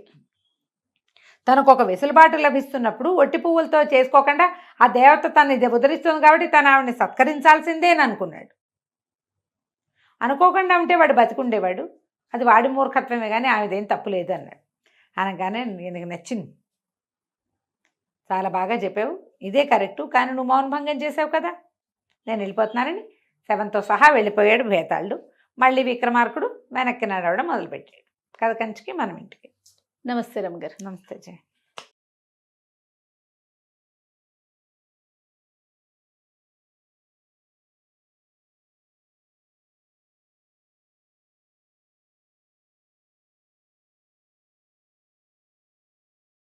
తనకు ఒక వెసులుబాటు లభిస్తున్నప్పుడు ఒట్టి పువ్వులతో చేసుకోకుండా ఆ దేవత తను ఇది ఉద్ధరిస్తుంది కాబట్టి తను ఆవిడని సత్కరించాల్సిందే అని అనుకున్నాడు. అనుకోకుండా ఉంటే వాడు బతికుండేవాడు. అది వాడి మూర్ఖత్వమే కానీ ఆమెదేం తప్పు లేదు అన్నాడు. అనగానే నీకు నచ్చింది, చాలా బాగా చెప్పావు, ఇదే కరెక్టు, కానీ నువ్వు మౌనభంగం చేసావు కదా, నేను వెళ్ళిపోతున్నానని శవంతో సహా వెళ్ళిపోయాడు భేతాళుడు. మళ్ళీ విక్రమార్కుడు వెనక్కి నడవడం మొదలుపెట్టాడు. కథ కంచికి మనం ఇంటికి. నమస్తే రమ్మగారు. నమస్తే జయ.